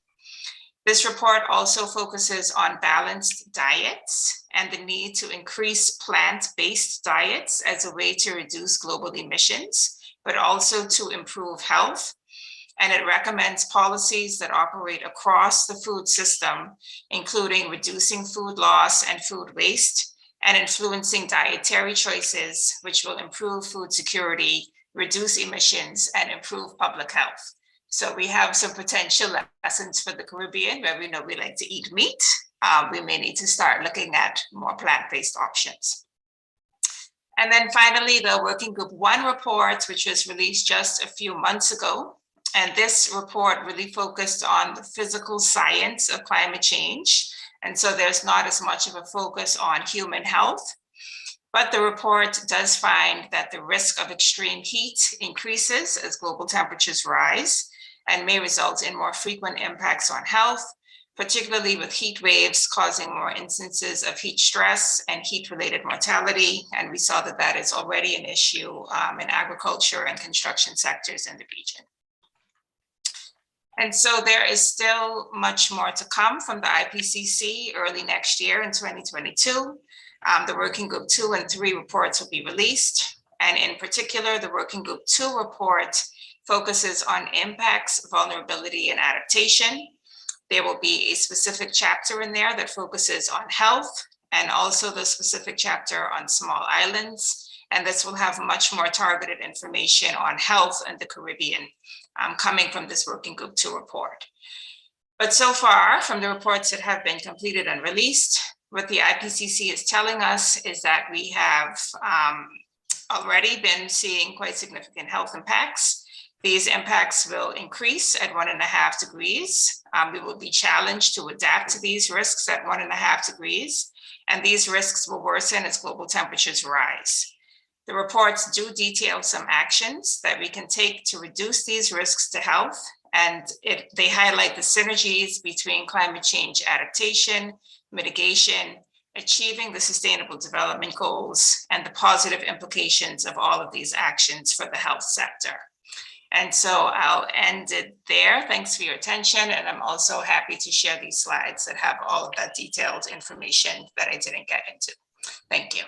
This report also focuses on balanced diets and the need to increase plant-based diets as a way to reduce global emissions, but also to improve health. And it recommends policies that operate across the food system, including reducing food loss and food waste, and influencing dietary choices, which will improve food security, reduce emissions, and improve public health. So we have some potential lessons for the Caribbean, where we know we like to eat meat. We may need to start looking at more plant-based options. And then finally, the Working Group 1 report, which was released just a few months ago. And this report really focused on the physical science of climate change. And so there's not as much of a focus on human health. But the report does find that the risk of extreme heat increases as global temperatures rise and may result in more frequent impacts on health, particularly with heat waves causing more instances of heat stress and heat-related mortality. And we saw that that is already an issue in agriculture and construction sectors in the region. And so there is still much more to come from the IPCC early next year in 2022. The Working Group 2 and 3 reports will be released. And in particular, the Working Group 2 report focuses on impacts, vulnerability, and adaptation. There will be a specific chapter in there that focuses on health, and also the specific chapter on small islands. And this will have much more targeted information on health in the Caribbean coming from this Working Group 2 report. But so far, from the reports that have been completed and released, what the IPCC is telling us is that we have already been seeing quite significant health impacts. These impacts will increase at 1.5 degrees. We will be challenged to adapt to these risks at 1.5 degrees, and these risks will worsen as global temperatures rise. The reports do detail some actions that we can take to reduce these risks to health, and they highlight the synergies between climate change adaptation, mitigation, achieving the Sustainable Development Goals, and the positive implications of all of these actions for the health sector. And so I'll end it there. Thanks for your attention. And I'm also happy to share these slides that have all of that detailed information that I didn't get into. Thank you.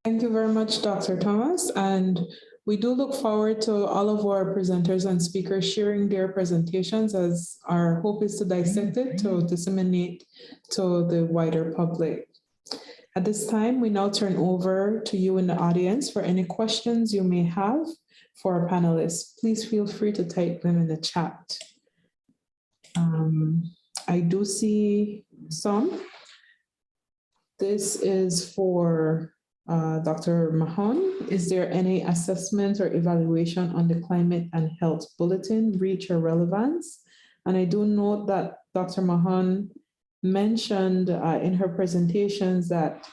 Thank you very much, Dr. Thomas. And we do look forward to all of our presenters and speakers sharing their presentations, as our hope is to dissect it, to disseminate to the wider public. At this time, we now turn over to you in the audience for any questions you may have for our panelists. Please feel free to type them in the chat. I do see some. This is for Dr. Mahon. Is there any assessment or evaluation on the Climate and Health Bulletin, reach or relevance? And I do note that Dr. Mahon mentioned in her presentations that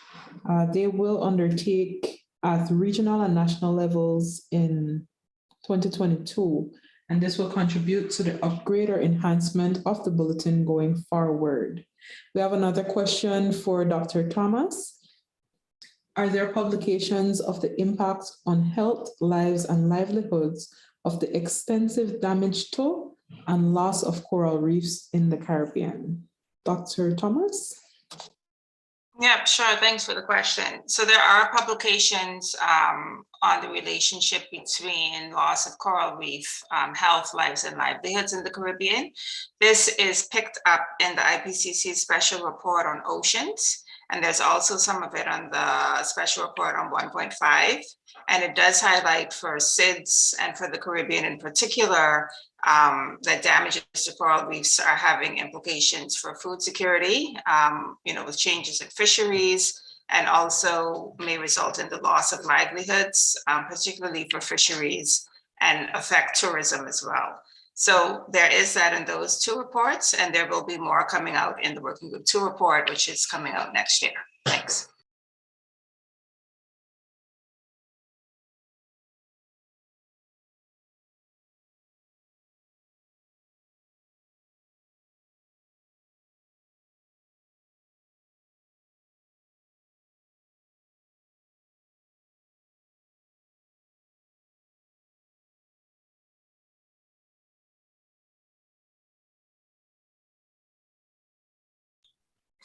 they will undertake at regional and national levels in 2022, and this will contribute to the upgrade or enhancement of the bulletin going forward. We have another question for Dr. Thomas. Are there publications of the impact on health, lives, and livelihoods of the extensive damage to and loss of coral reefs in the Caribbean? Dr. Thomas? Yeah, sure. Thanks for the question. So there are publications on the relationship between loss of coral reef, health, lives, and livelihoods in the Caribbean. This is picked up in the IPCC special report on oceans, and there's also some of it on the special report on 1.5. And it does highlight for SIDS and for the Caribbean in particular, that damages to coral reefs are having implications for food security, with changes in fisheries, and also may result in the loss of livelihoods, particularly for fisheries, and affect tourism as well. So there is that in those two reports, and there will be more coming out in the Working Group 2 report, which is coming out next year. Thanks.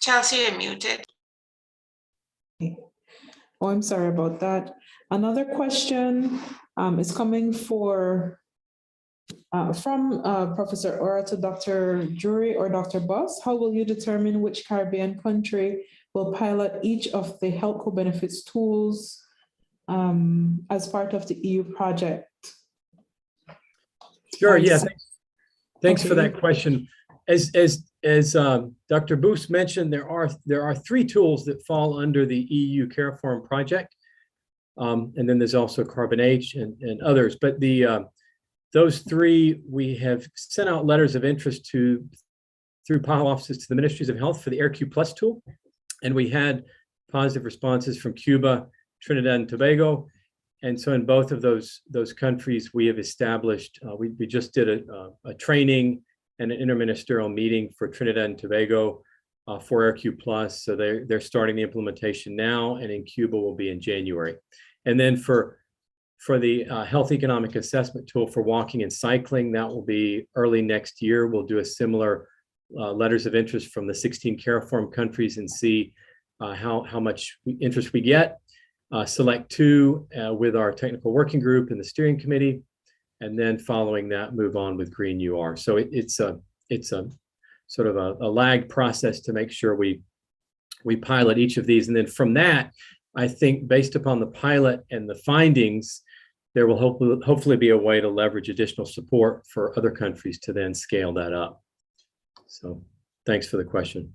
Chelsea, you're muted. Oh, I'm sorry about that. Another question is coming from Professor Ora to Dr. Drury or Dr. Buss. How will you determine which Caribbean country will pilot each of the health co-benefits tools as part of the EU project? Sure, yeah, thanks for that question. As Dr. Buss mentioned, there are 3 tools that fall under the EU Careform project, and then there's also Carbon H and others. But those 3 we have sent out letters of interest through PILE offices to the Ministries of Health for the AirQ Plus tool, and we had positive responses from Cuba, Trinidad and Tobago, and so in both of those countries we have established. We just did a training and an interministerial meeting for Trinidad and Tobago for AirQ Plus. So they're starting the implementation now, and in Cuba will be in January. And then for the health economic assessment tool for walking and cycling, that will be early next year. We'll do a similar letters of interest from the 16 Careform countries and see how much interest we get. Select 2 with our technical working group and the steering committee. And then following that, move on with Green UR. So it's a sort of a lagged process to make sure we pilot each of these. And then from that, I think based upon the pilot and the findings, there will hopefully be a way to leverage additional support for other countries to then scale that up. So thanks for the question.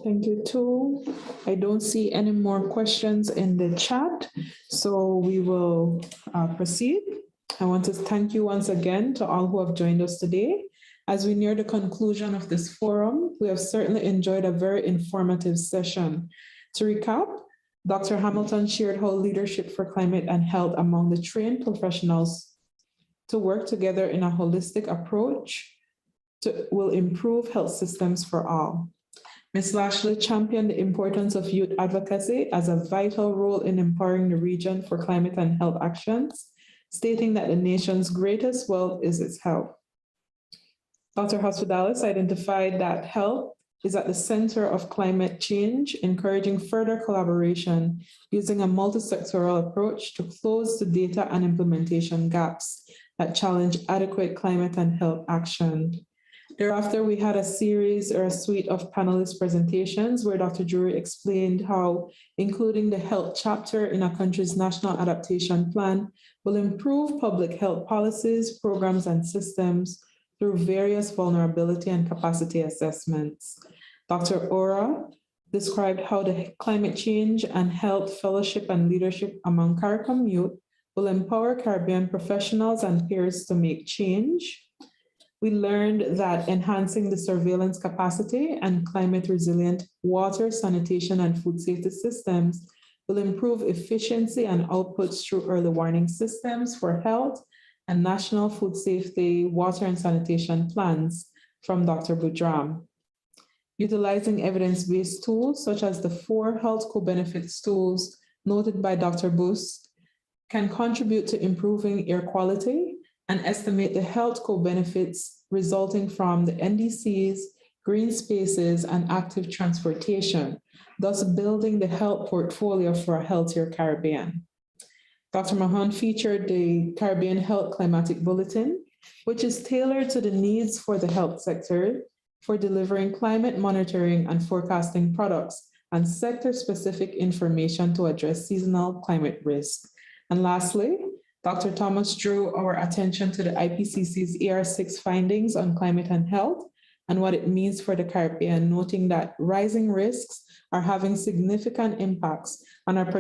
Thank you too. I don't see any more questions in the chat, so we will proceed. I want to thank you once again to all who have joined us today. As we near the conclusion of this forum, we have certainly enjoyed a very informative session. To recap, Dr. Hamilton shared how leadership for climate and health among the trained professionals to work together in a holistic approach will improve health systems for all. Ms. Lashley championed the importance of youth advocacy as a vital role in empowering the region for climate and health actions, stating that the nation's greatest wealth is its health. Dr. Hospitalis identified that health is at the center of climate change, encouraging further collaboration using a multi-sectoral approach to close the data and implementation gaps that challenge adequate climate and health action. Thereafter, we had a series or a suite of panelist presentations where Dr. Drury explained how including the health chapter in a country's national adaptation plan will improve public health policies, programs, and systems through various vulnerability and capacity assessments. Dr. Ora described how the climate change and health fellowship and leadership among CARICOM youth will empower Caribbean professionals and peers to make change. We learned that enhancing the surveillance capacity and climate resilient water, sanitation, and food safety systems will improve efficiency and outputs through early warning systems for health and national food safety, water, and sanitation plans from Dr. Boudram. Utilizing evidence-based tools such as the 4 health co-benefits tools noted by Dr. Buss can contribute to improving air quality and estimate the health co-benefits resulting from the NDCs, green spaces, and active transportation, thus building the health portfolio for a healthier Caribbean. Dr. Mahon featured the Caribbean Health Climatic Bulletin, which is tailored to the needs for the health sector for delivering climate monitoring and forecasting products and sector-specific information to address seasonal climate risk. And lastly, Dr. Thomas drew our attention to the IPCC's ER6 findings on climate and health and what it means for the Caribbean, noting that rising risks are having significant impacts and are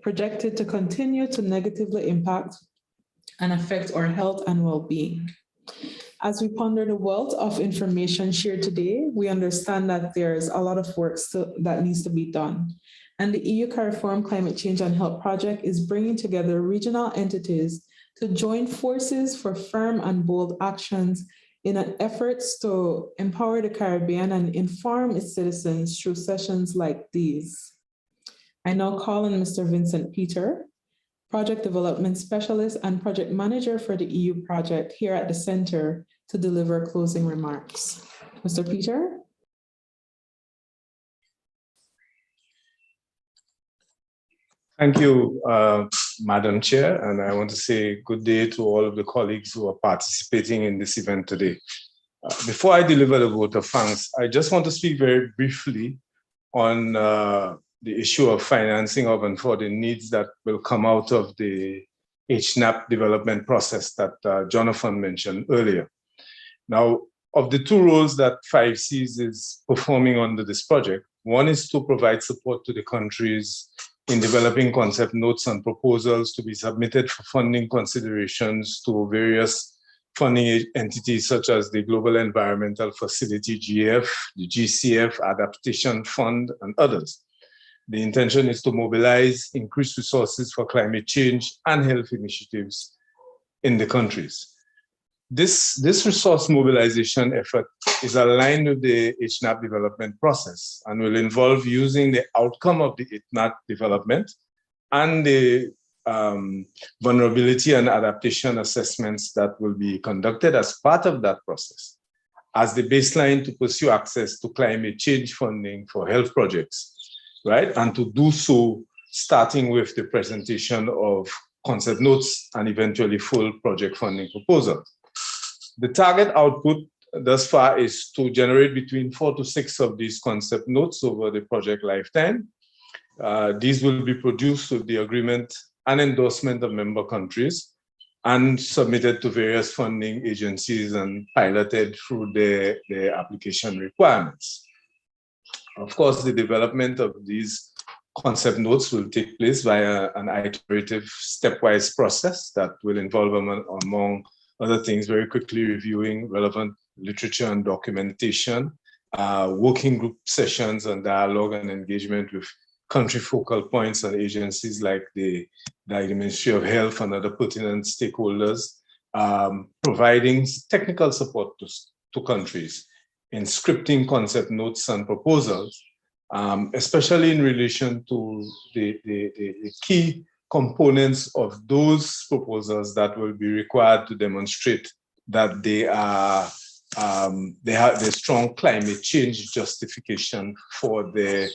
projected to continue to negatively impact and affect our health and well-being. As we ponder the wealth of information shared today, we understand that there's a lot of work that needs to be done. And the EU CARIFORUM Climate Change and Health Project is bringing together regional entities to join forces for firm and bold actions in an effort to empower the Caribbean and inform its citizens through sessions like these. I now call on Mr. Vincent Peter, Project Development Specialist and Project Manager for the EU project here at the Center, to deliver closing remarks. Mr. Peter? Thank you, Madam Chair, and I want to say good day to all of the colleagues who are participating in this event today. Before I deliver the vote of thanks, I just want to speak very briefly on the issue of financing of and for the needs that will come out of the HNAP development process that Jonathan mentioned earlier. Now, of the two roles that 5Cs is performing under this project, one is to provide support to the countries in developing concept notes and proposals to be submitted for funding considerations to various funding entities such as the Global Environmental Facility, GF, the GCF, Adaptation Fund, and others. The intention is to mobilize increased resources for climate change and health initiatives in the countries. This resource mobilization effort is aligned with the HNAP development process and will involve using the outcome of the HNAP development and the vulnerability and adaptation assessments that will be conducted as part of that process as the baseline to pursue access to climate change funding for health projects, right? And to do so starting with the presentation of concept notes and eventually full project funding proposals. The target output thus far is to generate between 4 to 6 of these concept notes over the project lifetime. These will be produced with the agreement and endorsement of member countries and submitted to various funding agencies and piloted through their application requirements. Of course, the development of these concept notes will take place via an iterative stepwise process that will involve, among other things, very quickly reviewing relevant literature and documentation, working group sessions and dialogue and engagement with country focal points and agencies like the Ministry of Health and other pertinent stakeholders, providing technical support to countries in scripting concept notes and proposals, especially in relation to the key components of those proposals that will be required to demonstrate that they have the strong climate change justification for the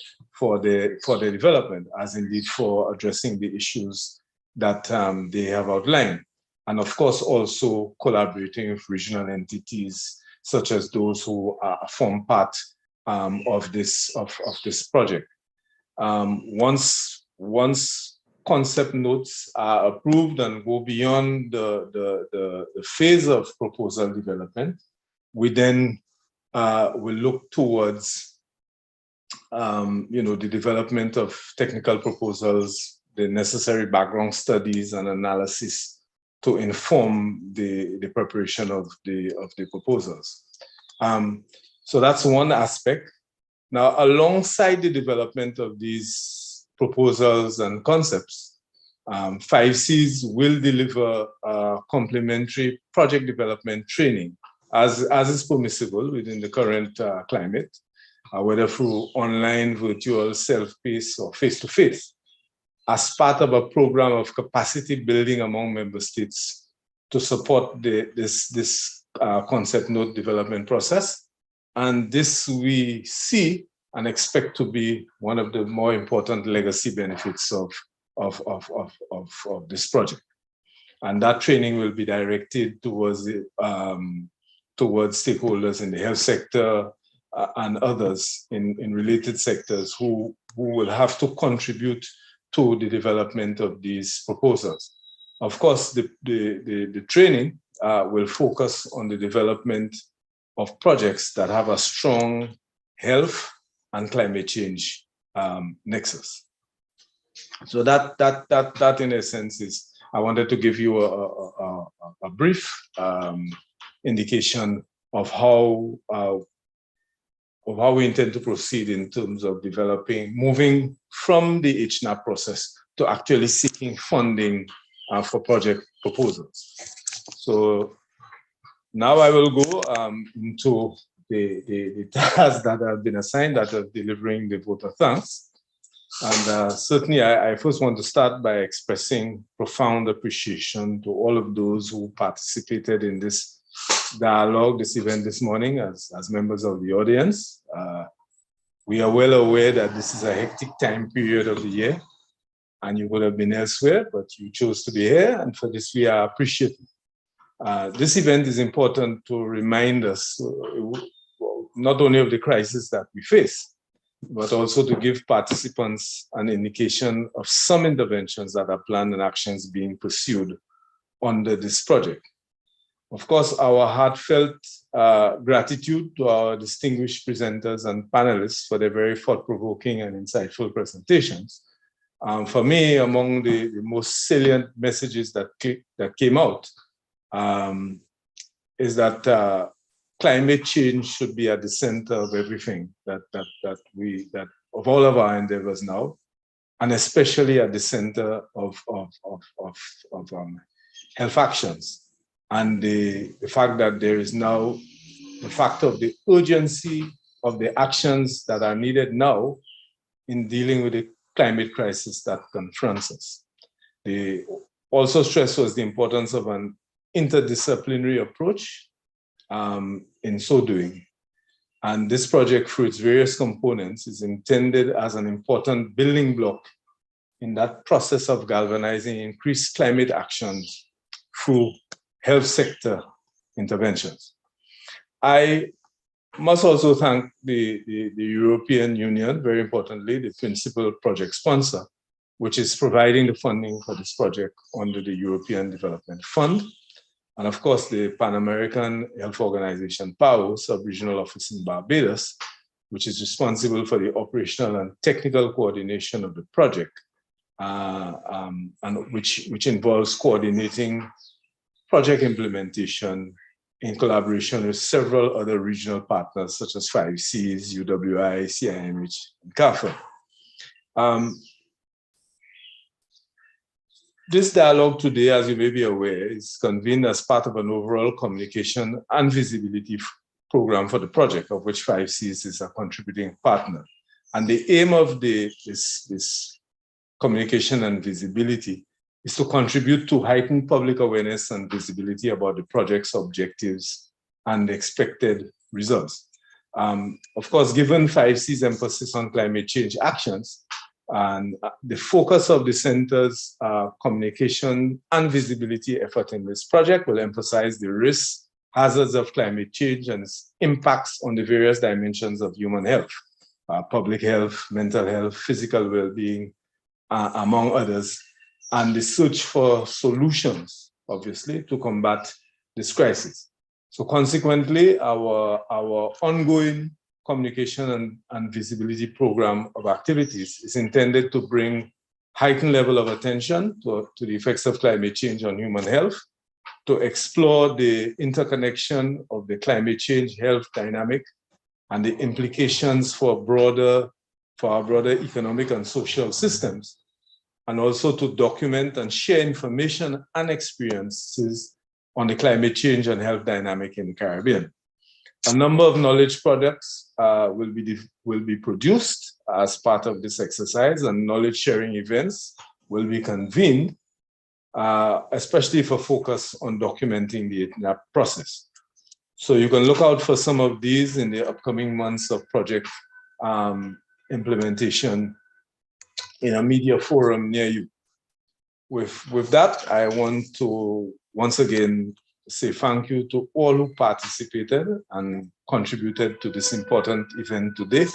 development, as indeed for addressing the issues that they have outlined, and of course also collaborating with regional entities such as those who form part of this project. Once concept notes are approved and go beyond the phase of proposal development, we then will look towards the development of technical proposals, the necessary background studies and analysis to inform the preparation of the proposals. So that's one aspect. Now, alongside the development of these proposals and concepts, 5Cs will deliver complementary project development training as is permissible within the current climate, whether through online, virtual, self-paced, or face-to-face, as part of a program of capacity building among member states to support this concept note development process. And this we see and expect to be one of the more important legacy benefits of this project. And that training will be directed towards stakeholders in the health sector and others in related sectors who will have to contribute to the development of these proposals. Of course, the training will focus on the development of projects that have a strong health and climate change nexus. So that in a sense is, I wanted to give you a brief indication of how we intend to proceed in terms of moving from the HNAP process to actually seeking funding for project proposals. So now I will go into the tasks that have been assigned, that of delivering the vote of thanks. And certainly I first want to start by expressing profound appreciation to all of those who participated in this dialogue, this event this morning as members of the audience. We are well aware that this is a hectic time period of the year and you would have been elsewhere, but you chose to be here, and for this we are appreciative. This event is important to remind us not only of the crisis that we face, but also to give participants an indication of some interventions that are planned and actions being pursued under this project. Of course, our heartfelt gratitude to our distinguished presenters and panelists for their very thought-provoking and insightful presentations. For me, among the most salient messages that came out is that climate change should be at the center of everything that of all of our endeavors now, and especially at the center of health actions. And the fact that there is now the fact of the urgency of the actions that are needed now in dealing with the climate crisis that confronts us. They also stress was the importance of an interdisciplinary approach in so doing. And this project, through its various components, is intended as an important building block in that process of galvanizing increased climate actions through health sector interventions. I must also thank the European Union, very importantly, the principal project sponsor, which is providing the funding for this project under the European Development Fund. And of course, the Pan-American Health Organization, PAHO, sub-regional office in Barbados, which is responsible for the operational and technical coordination of the project, and which involves coordinating project implementation in collaboration with several other regional partners such as 5Cs, UWI, CIMH, and CAFA. This dialogue today, as you may be aware, is convened as part of an overall communication and visibility program for the project, of which 5Cs is a contributing partner. And the aim of this communication and visibility is to contribute to heightened public awareness and visibility about the project's objectives and expected results. Of course, given 5C's emphasis on climate change actions, and the focus of the center's communication and visibility effort in this project will emphasize the risks, hazards of climate change and its impacts on the various dimensions of human health, public health, mental health, physical well-being, among others, and the search for solutions, obviously, to combat this crisis. So consequently, our ongoing communication and visibility program of activities is intended to bring heightened level of attention to the effects of climate change on human health, to explore the interconnection of the climate change health dynamic and the implications for our broader economic and social systems, and also to document and share information and experiences on the climate change and health dynamic in the Caribbean. A number of knowledge products will be produced as part of this exercise, and knowledge sharing events will be convened, especially for focus on documenting the HNAP process. So you can look out for some of these in the upcoming months of project implementation in a media forum near you. With that, I want to once again say thank you to all who participated and contributed to this important event today.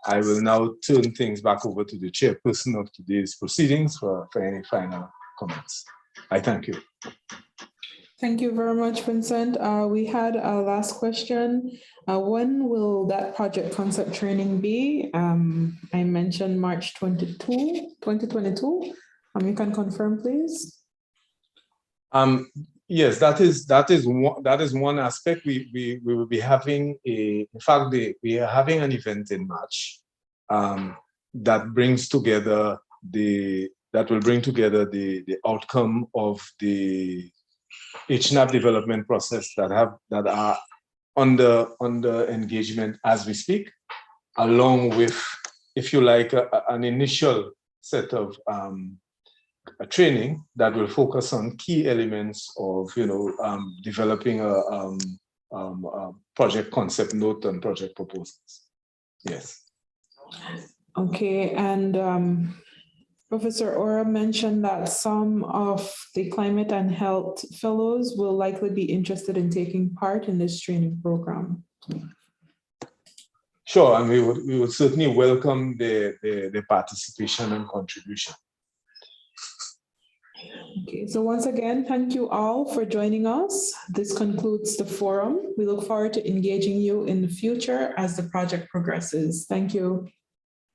I will now turn things back over to the chairperson of today's proceedings for any final comments. I thank you. Thank you very much, Vincent. We had a last question. When will that project concept training be? I mentioned March 2022. You can confirm, please. Yes, that is one aspect. We will be having we are having an event in March that will bring together the outcome of the HNAP development process that are under engagement as we speak, along with, if you like, an initial set of a training that will focus on key elements of developing a project concept note and project proposals. Yes. Okay, and Professor Ora mentioned that some of the climate and health fellows will likely be interested in taking part in this training program. Sure, and we would certainly welcome the participation and contribution. Okay, so once again, thank you all for joining us. This concludes the forum. We look forward to engaging you in the future as the project progresses. Thank you.